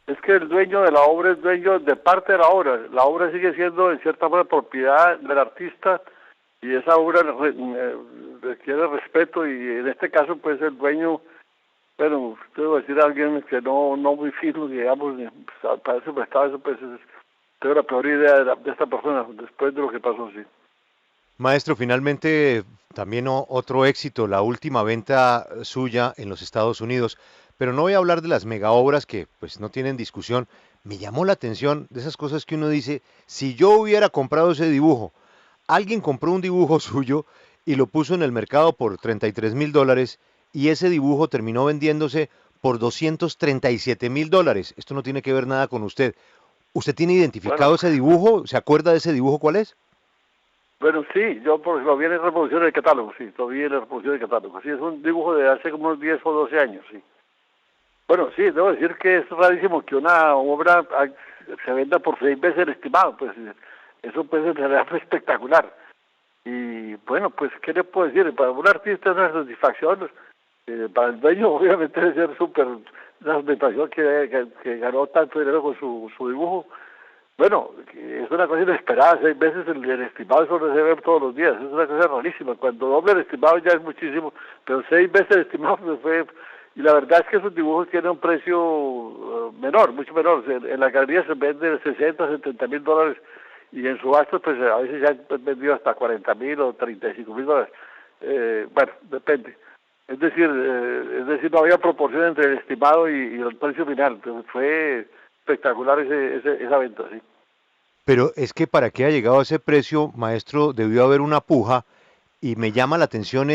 Es que el dueño de la obra es dueño de parte de la obra sigue siendo en cierta forma propiedad del artista y esa obra requiere respeto y en este caso pues el dueño, bueno, debo decir a alguien que no muy fino, digamos, para ese prestado, eso pues es la peor idea de esta persona después de lo que pasó, sí. Maestro, finalmente también otro éxito, la última venta suya en los Estados Unidos, pero no voy a hablar de las megaobras que pues no tienen discusión, me llamó la atención de esas cosas que uno dice, si yo hubiera comprado ese dibujo, alguien compró un dibujo suyo y lo puso en el mercado por $33,000 y ese dibujo terminó vendiéndose por $237,000. Esto no tiene que ver nada con usted. ¿Usted tiene identificado ese dibujo? ¿Se acuerda de ese dibujo cuál es? Bueno, sí, yo lo vi en reproducción del catálogo, sí, lo vi en la reproducción del catálogo. Sí, es un dibujo de hace como unos 10 o 12 años, sí. Bueno, sí, debo decir que es rarísimo que una obra se venda por 6 veces el estimado, pues eso pues en realidad fue espectacular. Y bueno, pues, ¿qué le puedo decir? Para un artista es una satisfacción, para el dueño obviamente debe ser súper una satisfacción que ganó tanto dinero con su dibujo. Bueno, es una cosa inesperada, 6 veces el estimado, eso no se ve todos los días, es una cosa rarísima. Cuando doble el estimado ya es muchísimo, pero 6 veces el estimado pues fue... Y la verdad es que esos dibujos tienen un precio menor, mucho menor. En la galería se vende $60,000, $70,000 y en subastas pues a veces ya han vendido hasta $40,000 o $35,000. Bueno, depende. Es decir, no había proporción entre el estimado y el precio final. Entonces fue espectacular esa venta, sí. Pero es que para que haya llegado a ese precio, maestro, debió haber una puja y me llama la atención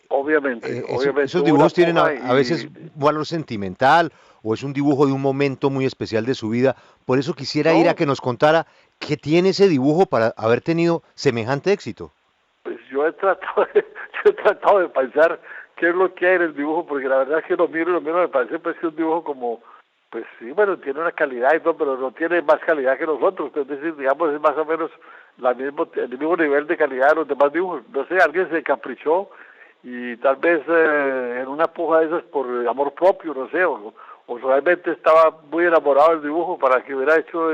obviamente. Esos dibujos tienen a veces un valor sentimental o es un dibujo de un momento muy especial de su vida. Por eso quisiera ir a que nos contara qué tiene ese dibujo para haber tenido semejante éxito. Pues yo he tratado de pensar qué es lo que hay en el dibujo, porque la verdad es que lo miro, me parece pues que es un dibujo como, pues sí, bueno, tiene una calidad y todo, pero no tiene más calidad que los otros. Es decir, digamos, es más o menos el mismo nivel de calidad de los demás dibujos. No sé, alguien se caprichó y tal vez en una puja de esas por amor propio, no sé, o realmente estaba muy enamorado del dibujo para que hubiera hecho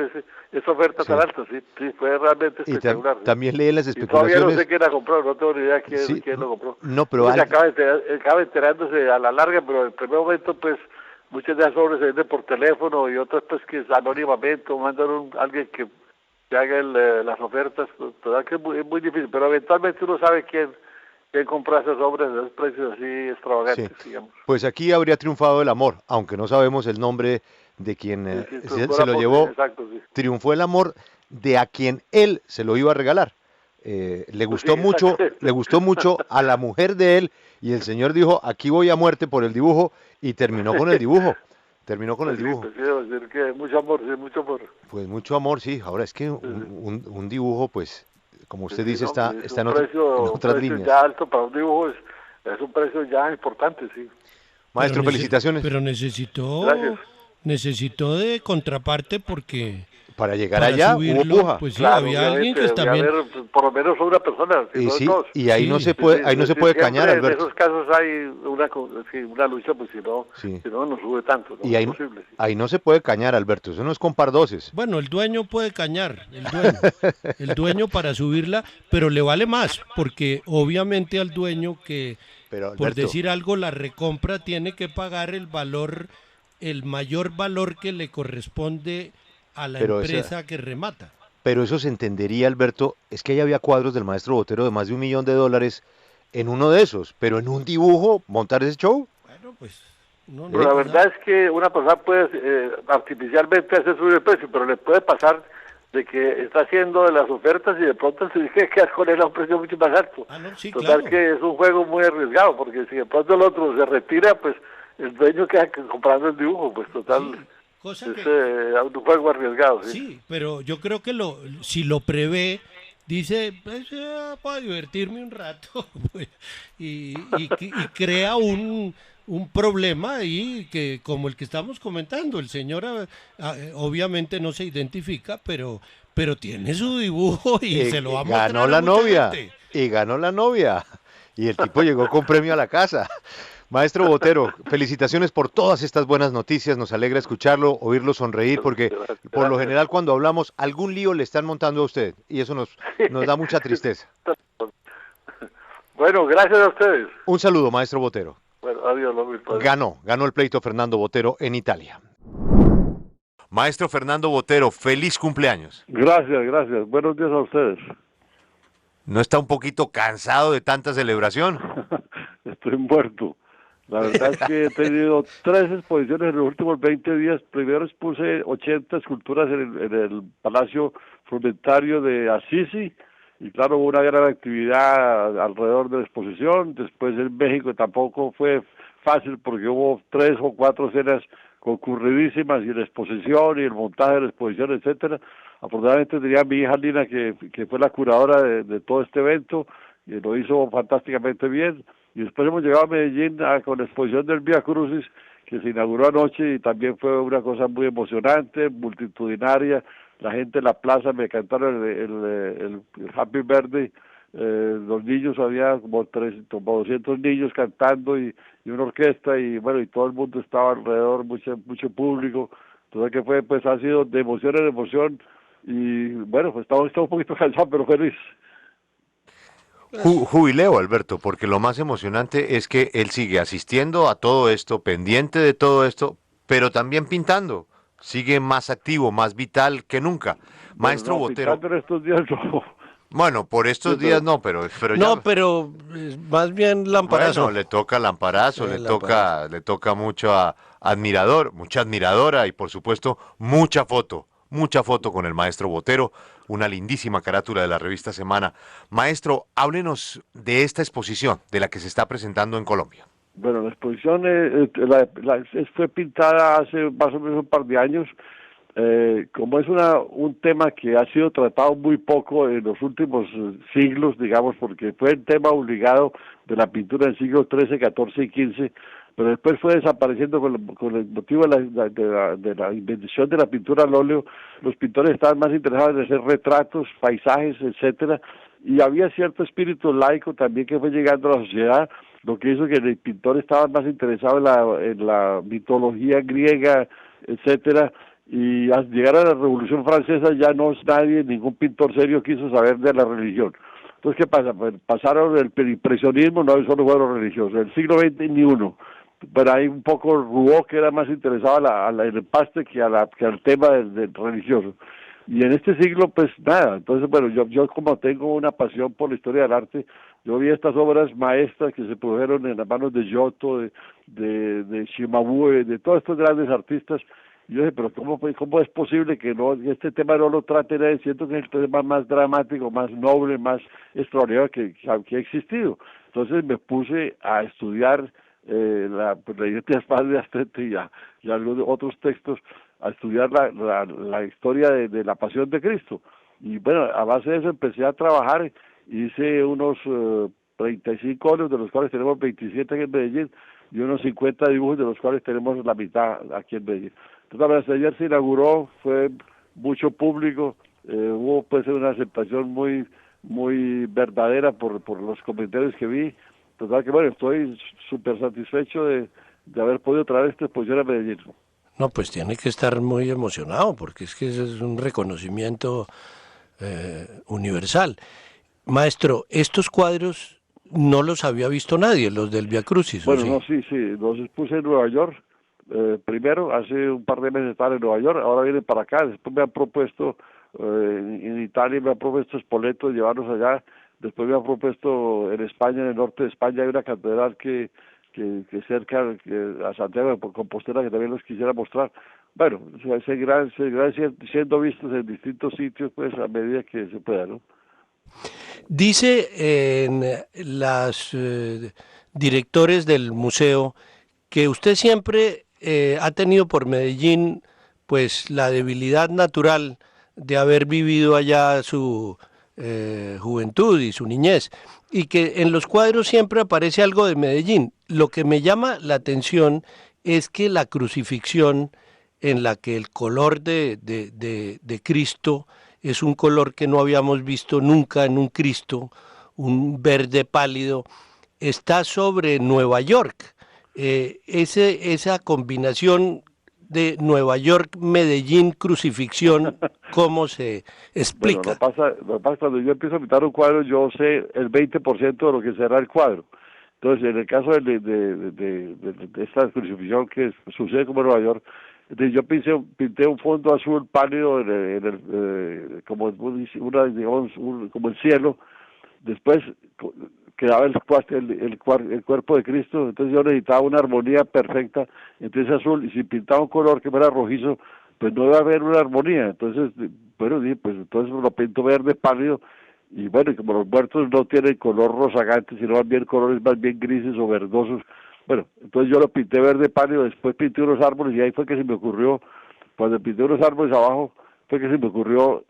esa oferta tan alta, sí, fue realmente espectacular. Y también leen las especulaciones. Y todavía no sé quién la compró, no tengo ni idea quién lo compró. No, pero acaba enterándose a la larga, pero en el primer momento pues muchas de las obras se venden por teléfono y otras pues que es anónimamente, o mandan a alguien que haga las ofertas, total que es muy difícil, pero eventualmente uno sabe quién compra esas obras de esos precios así extravagantes, digamos. Pues aquí habría triunfado el amor, aunque no sabemos el nombre de quien se lo llevó. Exacto, triunfó el amor de a quien él se lo iba a regalar. Le gustó mucho a la mujer de él y el señor dijo, aquí voy a muerte por el dibujo, y terminó con el dibujo. Pues quiero decir que mucho amor. Pues mucho amor, sí. Ahora es que un dibujo, pues, como usted dice, está en otras líneas. Ya alto para un dibujo es un precio ya importante, sí. Maestro, felicitaciones. Pero necesitó de contraparte porque... Para llegar allá hubo puja. Pues sí, claro, había alguien que también... por lo menos una persona. Y ahí no se puede cañar, Alberto. En esos casos hay una lucha, pues si no sube tanto. ¿no? Y ahí no se puede cañar, Alberto, eso no es con pardoces. Bueno, el dueño puede cañar, el dueño para subirla, pero le vale más, porque obviamente al dueño que, pero, Alberto, por decir algo, la recompra tiene que pagar el mayor valor que le corresponde a la empresa que remata. Pero eso se entendería, Alberto, es que ahí había cuadros del maestro Botero de más de $1 millón en uno de esos, pero en un dibujo, montar ese show. Bueno, pues... Pero la verdad es que una persona puede artificialmente hacer subir el precio, pero le puede pasar de que está haciendo de las ofertas y de pronto se dice que quedar con él a un precio mucho más alto. Sí, total, claro. Que es un juego muy arriesgado, porque si de pronto el otro se retira, pues el dueño queda comprando el dibujo, pues total... Sí. Es un juego arriesgado, sí. Sí, pero yo creo que si lo prevé, dice, pues para divertirme un rato, pues, y crea un problema ahí que como el que estamos comentando. El señor obviamente no se identifica, pero tiene su dibujo y se lo va a mostrar ganó la novia y ganó la novia y el tipo llegó con premio a la casa. Maestro Botero, felicitaciones por todas estas buenas noticias, nos alegra escucharlo, oírlo sonreír, porque por lo general cuando hablamos algún lío le están montando a usted y eso nos da mucha tristeza. Bueno, gracias a ustedes. Un saludo, maestro Botero. Bueno, adiós. Ganó el pleito Fernando Botero en Italia. Maestro Fernando Botero, feliz cumpleaños. Gracias. Buenos días a ustedes. ¿No está un poquito cansado de tanta celebración? Estoy muerto. La verdad es que he tenido 3 exposiciones en los últimos 20 días. Primero expuse 80 esculturas en el Palacio Frumentario de Assisi, y claro, hubo una gran actividad alrededor de la exposición. Después en México tampoco fue fácil porque hubo 3 o 4 escenas concurridísimas, y la exposición y el montaje de la exposición, etcétera. Afortunadamente tenía a mi hija Lina, que fue la curadora de todo este evento, y lo hizo fantásticamente bien. Y después hemos llegado a Medellín con la exposición del Vía Crucis, que se inauguró anoche, y también fue una cosa muy emocionante, multitudinaria. La gente en la plaza me cantaron el Happy Birthday. Los niños, había como 200 niños cantando, y una orquesta, y bueno, y todo el mundo estaba alrededor, mucho público. Entonces que fue, pues ha sido de emoción en emoción, y bueno, pues estamos un poquito cansados, pero feliz. Jubileo, Alberto, porque lo más emocionante es que él sigue asistiendo a todo esto, pendiente de todo esto, pero también pintando. Sigue más activo, más vital que nunca. Maestro Botero. Pintando en estos días no. Bueno, por estos días no, pero no, ya... pero más bien lamparazo. Bueno, le toca lamparazo, le toca mucho admirador, mucha admiradora, y por supuesto mucha foto con el maestro Botero, una lindísima carátula de la revista Semana. Maestro, háblenos de esta exposición, de la que se está presentando en Colombia. Bueno, la exposición fue pintada hace más o menos un par de años. Como es un tema que ha sido tratado muy poco en los últimos siglos, digamos, porque fue el tema obligado de la pintura del siglo XIII, XIV y XV, pero después fue desapareciendo con el motivo de la invención de la pintura al óleo. Los pintores estaban más interesados en hacer retratos, paisajes, etcétera, y había cierto espíritu laico también que fue llegando a la sociedad, lo que hizo que el pintor estaba más interesado en la mitología griega, etcétera. Y al llegar a la Revolución Francesa ya ningún pintor serio quiso saber de la religión. Entonces, ¿qué pasa? Pues pasaron el impresionismo, no solo fueron religiosos, el siglo XX ni uno, pero hay un poco Rouault, que era más interesado en el empaste que al tema del religioso. Y en este siglo, pues nada. Entonces, bueno, yo como tengo una pasión por la historia del arte, yo vi estas obras maestras que se produjeron en las manos de Giotto, de Cimabue, de todos estos grandes artistas. Y yo dije, pero ¿cómo es posible que este tema no lo trate? Siento que es el tema más dramático, más noble, más extraordinario que ha existido. Entonces me puse a estudiar la identidad de Astete y algunos otros textos, a estudiar la historia de la Pasión de Cristo. Y bueno, a base de eso empecé a trabajar. Hice unos 35 años, de los cuales tenemos 27 aquí en Medellín, y unos 50 dibujos, de los cuales tenemos la mitad aquí en Medellín. Entonces, ayer se inauguró, fue mucho público, hubo pues una aceptación muy verdadera por los comentarios que vi. Total que bueno, estoy súper satisfecho de haber podido traer esta exposición a Medellín. No, pues tiene que estar muy emocionado, porque es que ese es un reconocimiento universal. Maestro, estos cuadros no los había visto nadie, los del Vía Crucis. Bueno, no, sí, los expuse en Nueva York. Primero, hace un par de meses estaba en Nueva York, ahora vienen para acá. Después me han propuesto, en Italia me han propuesto Spoleto, llevarlos allá. Después me han propuesto en España, en el norte de España, hay una catedral que cerca a Santiago de Compostela, que también los quisiera mostrar. Bueno, seguirán siendo vistos en distintos sitios, pues a medida que se pueda, ¿no? Dice en las directores del museo que usted siempre ha tenido por Medellín pues la debilidad natural de haber vivido allá su juventud y su niñez, y que en los cuadros siempre aparece algo de Medellín. Lo que me llama la atención es que la crucifixión, en la que el color de Cristo es un color que no habíamos visto nunca en un Cristo, un verde pálido, está sobre Nueva York. Esa combinación de Nueva York, Medellín, crucifixión, ¿cómo se explica? Bueno, lo pasa cuando yo empiezo a pintar un cuadro, yo sé el 20% de lo que será el cuadro. Entonces, en el caso de esta crucifixión que sucede como en Nueva York, yo pinté un fondo azul pálido como el cielo. Después quedaba el cuerpo de Cristo, entonces yo necesitaba una armonía perfecta entre ese azul, y si pintaba un color que fuera rojizo, pues no iba a haber una armonía. Entonces, bueno, pues entonces lo pinto verde pálido, y bueno, como los muertos no tienen color rozagante, sino más bien colores más bien grises o verdosos, bueno, entonces yo lo pinté verde pálido, después pinté unos árboles, y ahí fue que se me ocurrió, cuando pinté unos árboles abajo, fue que se me ocurrió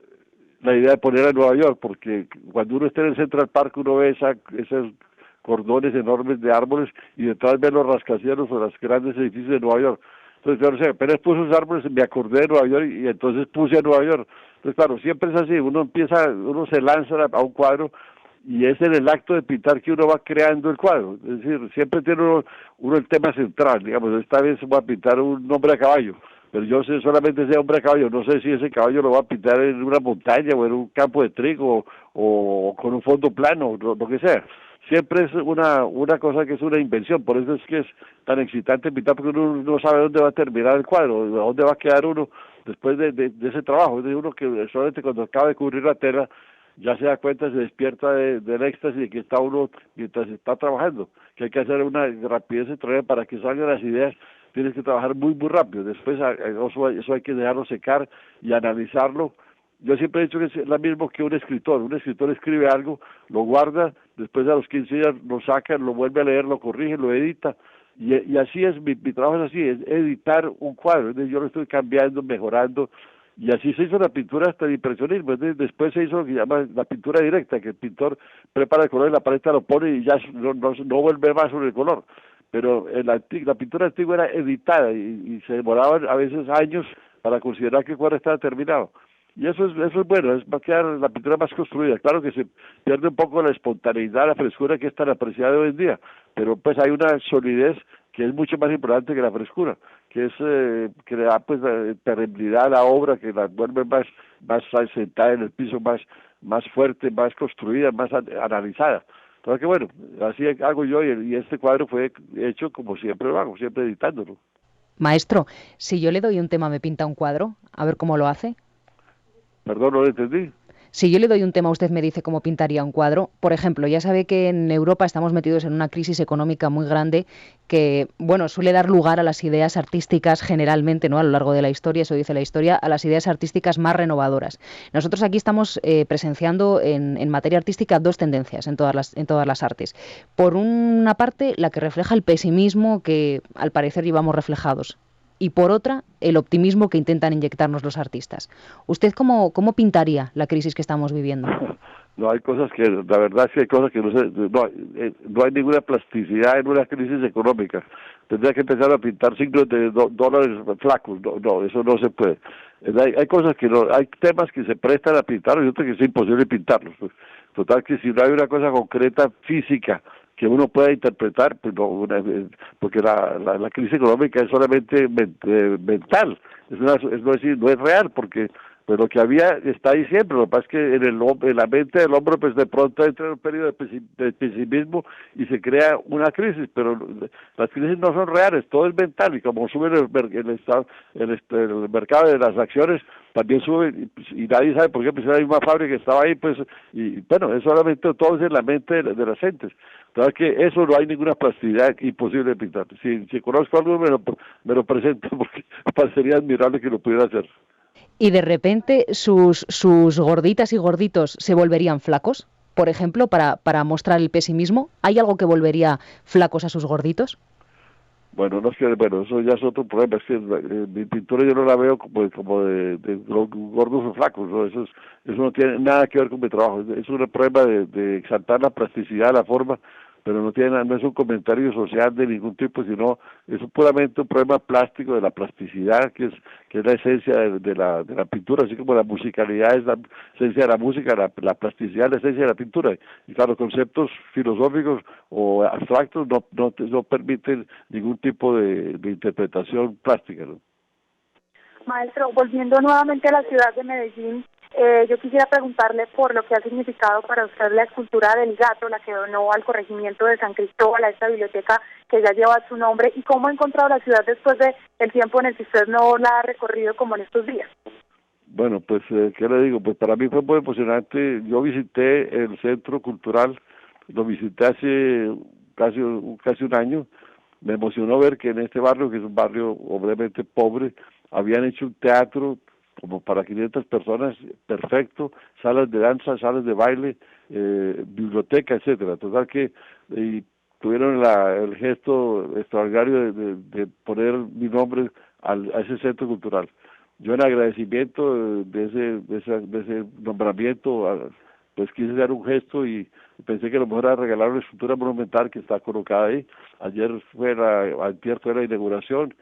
la idea de poner a Nueva York, porque cuando uno está en el Central Park uno ve esos cordones enormes de árboles, y detrás ve los rascacielos o los grandes edificios de Nueva York. Entonces yo no sé, apenas puse esos árboles me acordé de Nueva York, y entonces puse a Nueva York. Entonces claro, siempre es así, uno se lanza a un cuadro, y es en el acto de pintar que uno va creando el cuadro. Es decir, siempre tiene uno el tema central, digamos, esta vez voy a pintar un hombre a caballo, pero yo sé solamente ese hombre a caballo, no sé si ese caballo lo va a pintar en una montaña o en un campo de trigo o con un fondo plano, lo que sea. Siempre es una cosa que es una invención, por eso es que es tan excitante pintar, porque uno no sabe dónde va a terminar el cuadro, dónde va a quedar uno después de ese trabajo. Es de uno que solamente cuando acaba de cubrir la tela ya se da cuenta, se despierta del éxtasis de que está uno mientras está trabajando, que hay que hacer una rapidez extraordinaria para que salgan las ideas. Tienes que trabajar muy rápido, después eso hay que dejarlo secar y analizarlo. Yo siempre he dicho que es lo mismo que un escritor escribe algo, lo guarda, después a los 15 días lo saca, lo vuelve a leer, lo corrige, lo edita, y así es, mi trabajo es así, es editar un cuadro. Entonces yo lo estoy cambiando, mejorando, y así se hizo la pintura hasta el impresionismo. Entonces después se hizo lo que llama la pintura directa, que el pintor prepara el color y la paleta lo pone y ya no vuelve más sobre el color. Pero la pintura antigua era editada y se demoraban a veces años para considerar que el cuadro estaba terminado. Y eso es bueno, va a quedar la pintura más construida. Claro que se pierde un poco la espontaneidad, la frescura que es tan apreciada hoy en día, pero pues hay una solidez que es mucho más importante que la frescura, que es que le da pues permeabilidad a la obra, que la vuelve más sentada en el piso, más fuerte, más construida, más analizada. Entonces que bueno, así hago yo, y este cuadro fue hecho como siempre lo hago, siempre editándolo. Maestro, si yo le doy un tema, ¿me pinta un cuadro? A ver cómo lo hace. Perdón, no lo entendí. Si yo le doy un tema, usted me dice cómo pintaría un cuadro. Por ejemplo, ya sabe que en Europa estamos metidos en una crisis económica muy grande que, bueno, suele dar lugar a las ideas artísticas generalmente, ¿no? A lo largo de la historia, eso dice la historia, a las ideas artísticas más renovadoras. Nosotros aquí estamos presenciando en materia artística dos tendencias en todas las artes. Por una parte, la que refleja el pesimismo que al parecer llevamos reflejados, y por otra, el optimismo que intentan inyectarnos los artistas. ¿Usted cómo pintaría la crisis que estamos viviendo? No, hay cosas que, la verdad es que hay cosas que no hay ninguna plasticidad en una crisis económica. Tendría que empezar a pintar signos de dólares flacos. No, eso no se puede. Hay cosas que no, hay temas que se prestan a pintar, y otros que es imposible pintarlos. Pues. Total que si no hay una cosa concreta, física, que uno pueda interpretar, pues no, porque la crisis económica es solamente mental, no es real, porque pues lo que había está ahí siempre. Lo que pasa es que en la mente del hombre pues de pronto entra en un periodo de pesimismo y se crea una crisis, pero las crisis no son reales, todo es mental, y como sube el mercado de las acciones, también sube, y nadie sabe por qué, pues hay una fábrica que estaba ahí, pues, y bueno, es solamente todo es en la mente de las gentes. Entonces que eso no hay ninguna plasticidad imposible de pintar. Si conozco algo me lo presento, porque parecería admirable que lo pudiera hacer. ¿Y de repente sus gorditas y gorditos se volverían flacos? Por ejemplo, para mostrar el pesimismo, ¿hay algo que volvería flacos a sus gorditos? Bueno, no es que, eso ya es otro problema. Es que mi pintura yo no la veo como de gordos o flacos, ¿no? Eso no tiene nada que ver con mi trabajo. Es un problema de exaltar la plasticidad, la forma, pero no es un comentario social de ningún tipo, sino es puramente un problema plástico, de la plasticidad, que es la esencia de la pintura, así como la musicalidad es la esencia de la música, la plasticidad es la esencia de la pintura. Y claro, conceptos filosóficos o abstractos no permiten ningún tipo de interpretación plástica, ¿no? Maestro, volviendo nuevamente a la ciudad de Medellín, yo quisiera preguntarle por lo que ha significado para usted la escultura del gato, la que donó al corregimiento de San Cristóbal, a esta biblioteca que ya lleva su nombre, y cómo ha encontrado la ciudad después del tiempo en el que usted no la ha recorrido como en estos días. Bueno, pues, ¿qué le digo? Pues para mí fue muy emocionante. Yo visité el Centro Cultural lo visité hace casi un año. Me emocionó ver que en este barrio, que es un barrio obviamente pobre, habían hecho un teatro como para 500 personas, perfecto, salas de danza, salas de baile, biblioteca, etcétera. Total que tuvieron el gesto extraordinario de poner mi nombre a ese centro cultural. Yo en agradecimiento de ese nombramiento, pues quise dar un gesto y pensé que lo mejor era regalar una escultura monumental que está colocada ahí. Ayer fue la inauguración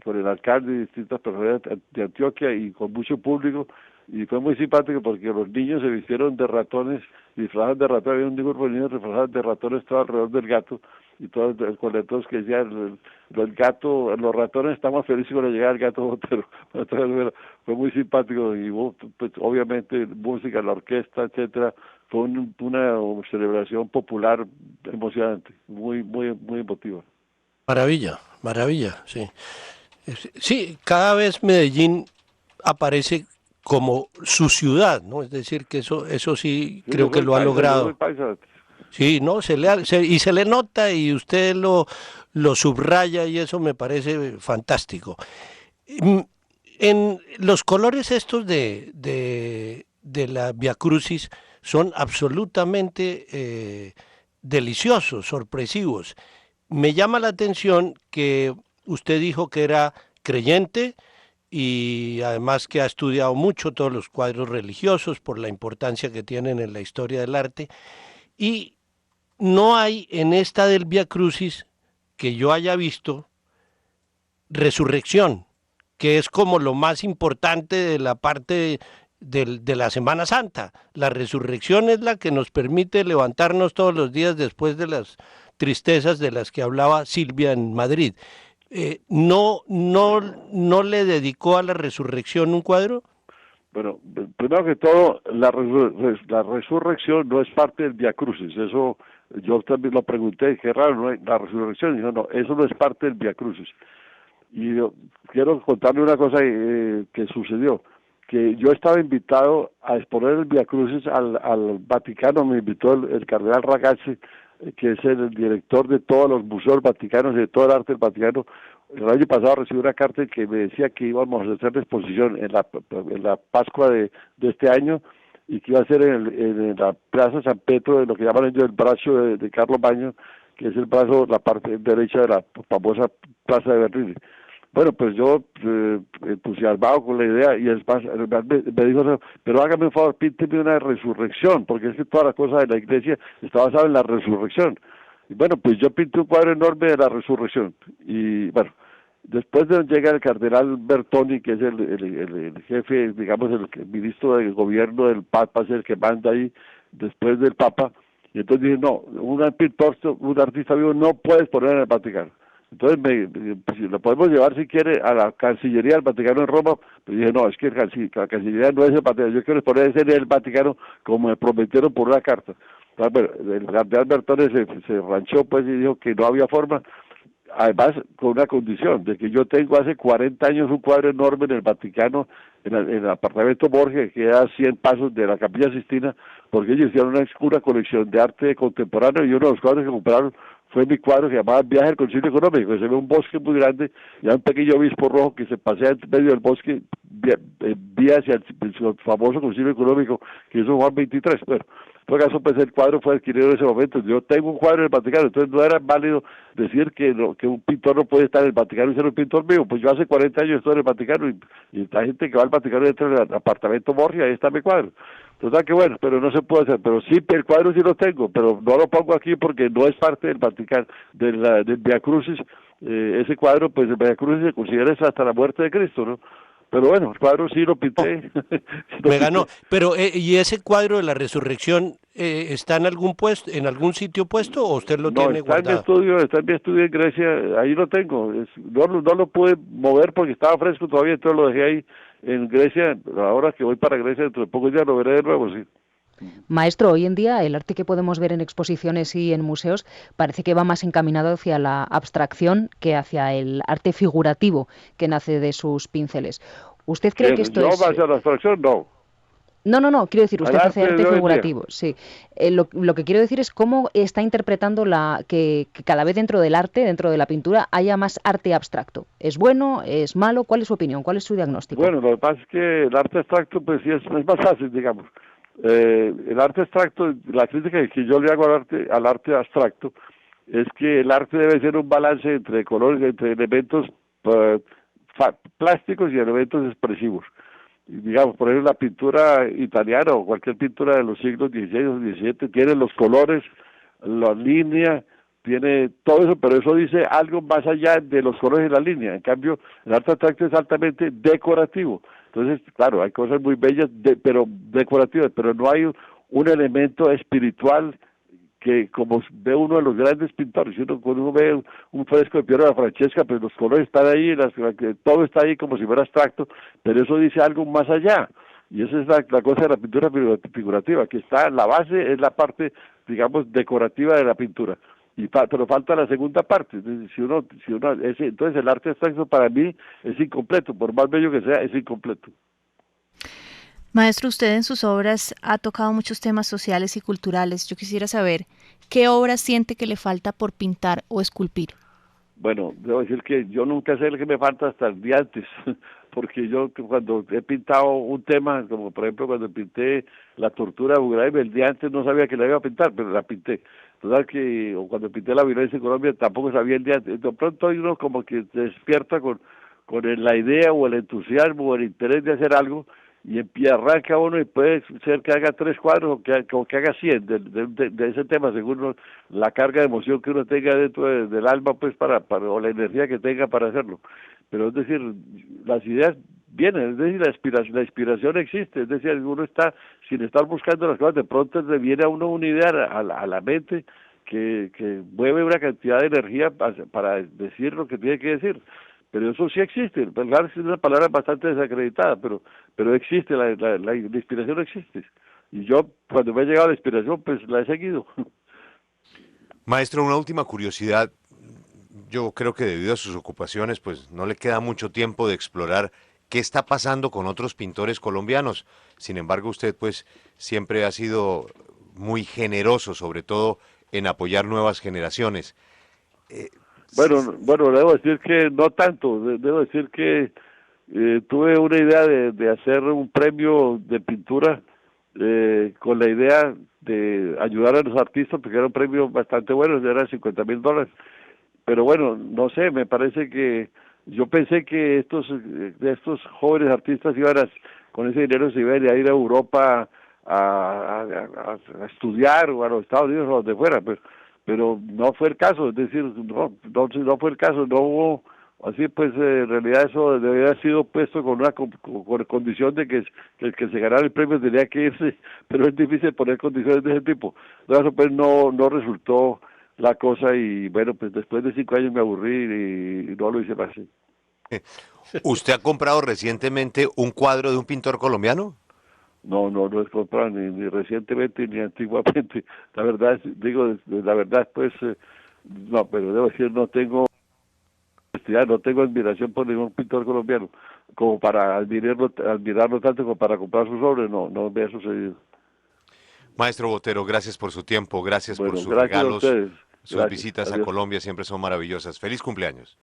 con el alcalde y distintas personas de Antioquia y con mucho público, y fue muy simpático porque los niños se vistieron de ratones, disfrazados de ratones, había un grupo de niños disfrazados de ratones todo alrededor del gato, y todos con letras que decían el gato, los ratones estamos felices con la llegada del gato Botero. Fue muy simpático y pues, obviamente música, la orquesta, etcétera. Fue una celebración popular emocionante, muy emotiva. Maravilla, sí. Sí, cada vez Medellín aparece como su ciudad, ¿no? Es decir, que eso sí creo que lo ha logrado. Sí, no, se le nota y usted lo subraya y eso me parece fantástico. En los colores estos de la Via Crucis son absolutamente deliciosos, sorpresivos. Me llama la atención que usted dijo que era creyente y además que ha estudiado mucho todos los cuadros religiosos por la importancia que tienen en la historia del arte, y no hay en esta del Via Crucis que yo haya visto resurrección, que es como lo más importante de la parte de la Semana Santa. La resurrección es la que nos permite levantarnos todos los días después de las tristezas de las que hablaba Silvia en Madrid. ¿No le dedicó a la resurrección un cuadro? Bueno, primero que todo, la resurrección no es parte del Via Crucis. Eso yo también lo pregunté, qué raro, ¿no? La resurrección, dijo, no, eso no es parte del Via Crucis. Y yo quiero contarle una cosa que sucedió, que yo estaba invitado a exponer el Via Crucis al Vaticano. Me invitó el cardenal Ragazzi, que es el director de todos los museos vaticanos y de todo el arte del Vaticano. El año pasado recibí una carta que me decía que íbamos a hacer la exposición en la Pascua de este año, y que iba a ser en la Plaza San Pedro, de lo que llaman ellos el brazo de Carlos Baño, que es el brazo, la parte derecha de la famosa Plaza de Berlín. Bueno, pues yo entusiasmado con la idea, y es más, me dijo, pero hágame un favor, pínteme una resurrección, porque es que toda la cosa de la iglesia está basada en la resurrección. Y bueno, pues yo pinté un cuadro enorme de la resurrección. Y bueno, después llega el cardenal Bertoni, que es el jefe, digamos, el ministro del gobierno del Papa, es el que manda ahí después del Papa. Y entonces dije, no, un pintor, un artista vivo no puedes poner en el Vaticano. Entonces pues, lo podemos llevar si quiere a la Cancillería del Vaticano en Roma. Pero dije, no, es que la Cancillería no es el Vaticano, yo quiero poner ese en el Vaticano como me prometieron por una carta. Entonces, bueno, el cardenal Bertone se ranchó pues y dijo que no había forma, además con una condición, de que yo tengo hace 40 años un cuadro enorme en el Vaticano, en el apartamento Borgia, que queda a 100 pasos de la Capilla Sistina, porque ellos hicieron una colección de arte contemporáneo, y uno de los cuadros que compraron fue mi cuadro que llamaba Viaje al Concilio Económico, que se ve un bosque muy grande y hay un pequeño obispo rojo que se pasea en medio del bosque vía hacia el famoso Concilio Económico que hizo Juan 23. Bueno, en todo caso, pues el cuadro fue adquirido en ese momento. Yo tengo un cuadro en el Vaticano, entonces no era válido decir que un pintor no puede estar en el Vaticano y ser un pintor vivo. Pues yo hace 40 años estoy en el Vaticano y la gente que va al Vaticano entra en el apartamento Borgia, ahí está mi cuadro. Total que bueno, pero no se puede hacer. Pero sí, el cuadro sí lo tengo, pero no lo pongo aquí porque no es parte del Vaticano, del Via Crucis. Ese cuadro, pues el Via Crucis se considera hasta la muerte de Cristo, ¿no? Pero bueno, el cuadro sí lo pinté. Me ganó. Pero, ¿y ese cuadro de la resurrección está en algún sitio puesto o usted lo tiene guardado? Está en mi estudio en Grecia, ahí lo tengo. No lo pude mover porque estaba fresco todavía, entonces lo dejé ahí en Grecia. Ahora que voy para Grecia, dentro de pocos días lo veré de nuevo, sí. Maestro, hoy en día el arte que podemos ver en exposiciones y en museos parece que va más encaminado hacia la abstracción que hacia el arte figurativo que nace de sus pinceles. ¿Usted cree que esto es...? No, hacia la abstracción no. No, quiero decir, usted hace arte de hoy figurativo, sí. Lo que quiero decir es cómo está interpretando que cada vez dentro del arte, dentro de la pintura, haya más arte abstracto. ¿Es bueno? ¿Es malo? ¿Cuál es su opinión? ¿Cuál es su diagnóstico? Bueno, lo que pasa es que el arte abstracto, pues sí, es más fácil, digamos. El arte abstracto, la crítica que yo le hago al arte abstracto, es que el arte debe ser un balance entre colores, entre elementos plásticos y elementos expresivos. Digamos, por ejemplo, la pintura italiana o cualquier pintura de los siglos XVI o XVII tiene los colores, la línea, tiene todo eso, pero eso dice algo más allá de los colores y la línea. En cambio, el arte abstracto es altamente decorativo. Entonces, claro, hay cosas muy bellas, pero decorativas, pero no hay un elemento espiritual que, como ve uno de los grandes pintores, cuando uno ve un fresco de Piero da Francesca, pues los colores están ahí, todo está ahí como si fuera abstracto, pero eso dice algo más allá. Y esa es la cosa de la pintura figurativa, que está la base, es la parte, digamos, decorativa de la pintura. Pero falta la segunda parte. Entonces el arte abstracto para mí es incompleto, por más bello que sea, es incompleto. Maestro, usted en sus obras ha tocado muchos temas sociales y culturales. Yo quisiera saber, ¿qué obra siente que le falta por pintar o esculpir? Bueno, debo decir que yo nunca sé lo que me falta hasta el día antes, porque yo cuando he pintado un tema, como por ejemplo cuando pinté la tortura de Abu Ghraib, el día antes no sabía que la iba a pintar, pero la pinté. Total que, o cuando pinté la violencia en Colombia, tampoco sabía el día antes. De pronto uno como que se despierta con la idea o el entusiasmo o el interés de hacer algo, y arranca uno y puede ser que haga 3 cuadros o que haga 100 de ese tema, según la carga de emoción que uno tenga dentro del alma, pues o la energía que tenga para hacerlo. Pero es decir, las ideas vienen, es decir, la inspiración existe, es decir, uno está, sin estar buscando las cosas, de pronto le viene a uno una idea a la mente que mueve una cantidad de energía para decir lo que tiene que decir. Pero eso sí existe, es una palabra bastante desacreditada, pero existe, la inspiración existe. Y yo, cuando me ha llegado la inspiración, pues la he seguido. Maestro, una última curiosidad. Yo creo que debido a sus ocupaciones, pues no le queda mucho tiempo de explorar qué está pasando con otros pintores colombianos. Sin embargo, usted pues siempre ha sido muy generoso, sobre todo en apoyar nuevas generaciones. Bueno, debo decir que no tanto, debo decir que tuve una idea de hacer un premio de pintura con la idea de ayudar a los artistas, porque era un premio bastante bueno, era $50,000. Pero bueno, no sé, me parece que yo pensé que estos jóvenes artistas con ese dinero se iban a ir a Europa a estudiar o a los Estados Unidos o donde fuera, pero no fue el caso, es decir, no fue el caso, no hubo, así pues en realidad eso debería haber sido puesto con condición de que el que se ganara el premio tenía que irse, pero es difícil poner condiciones de ese tipo. Entonces pues no resultó la cosa y bueno, pues después de 5 años me aburrí y no lo hice más. ¿Usted ha comprado recientemente un cuadro de un pintor colombiano? No he comprado ni recientemente ni antiguamente. La verdad, pues, no, pero debo decir, no tengo admiración por ningún pintor colombiano, como para admirarlo tanto como para comprar sus obras, no me ha sucedido. Maestro Botero, gracias por su tiempo, gracias por sus regalos, sus visitas a Colombia siempre son maravillosas. Feliz cumpleaños.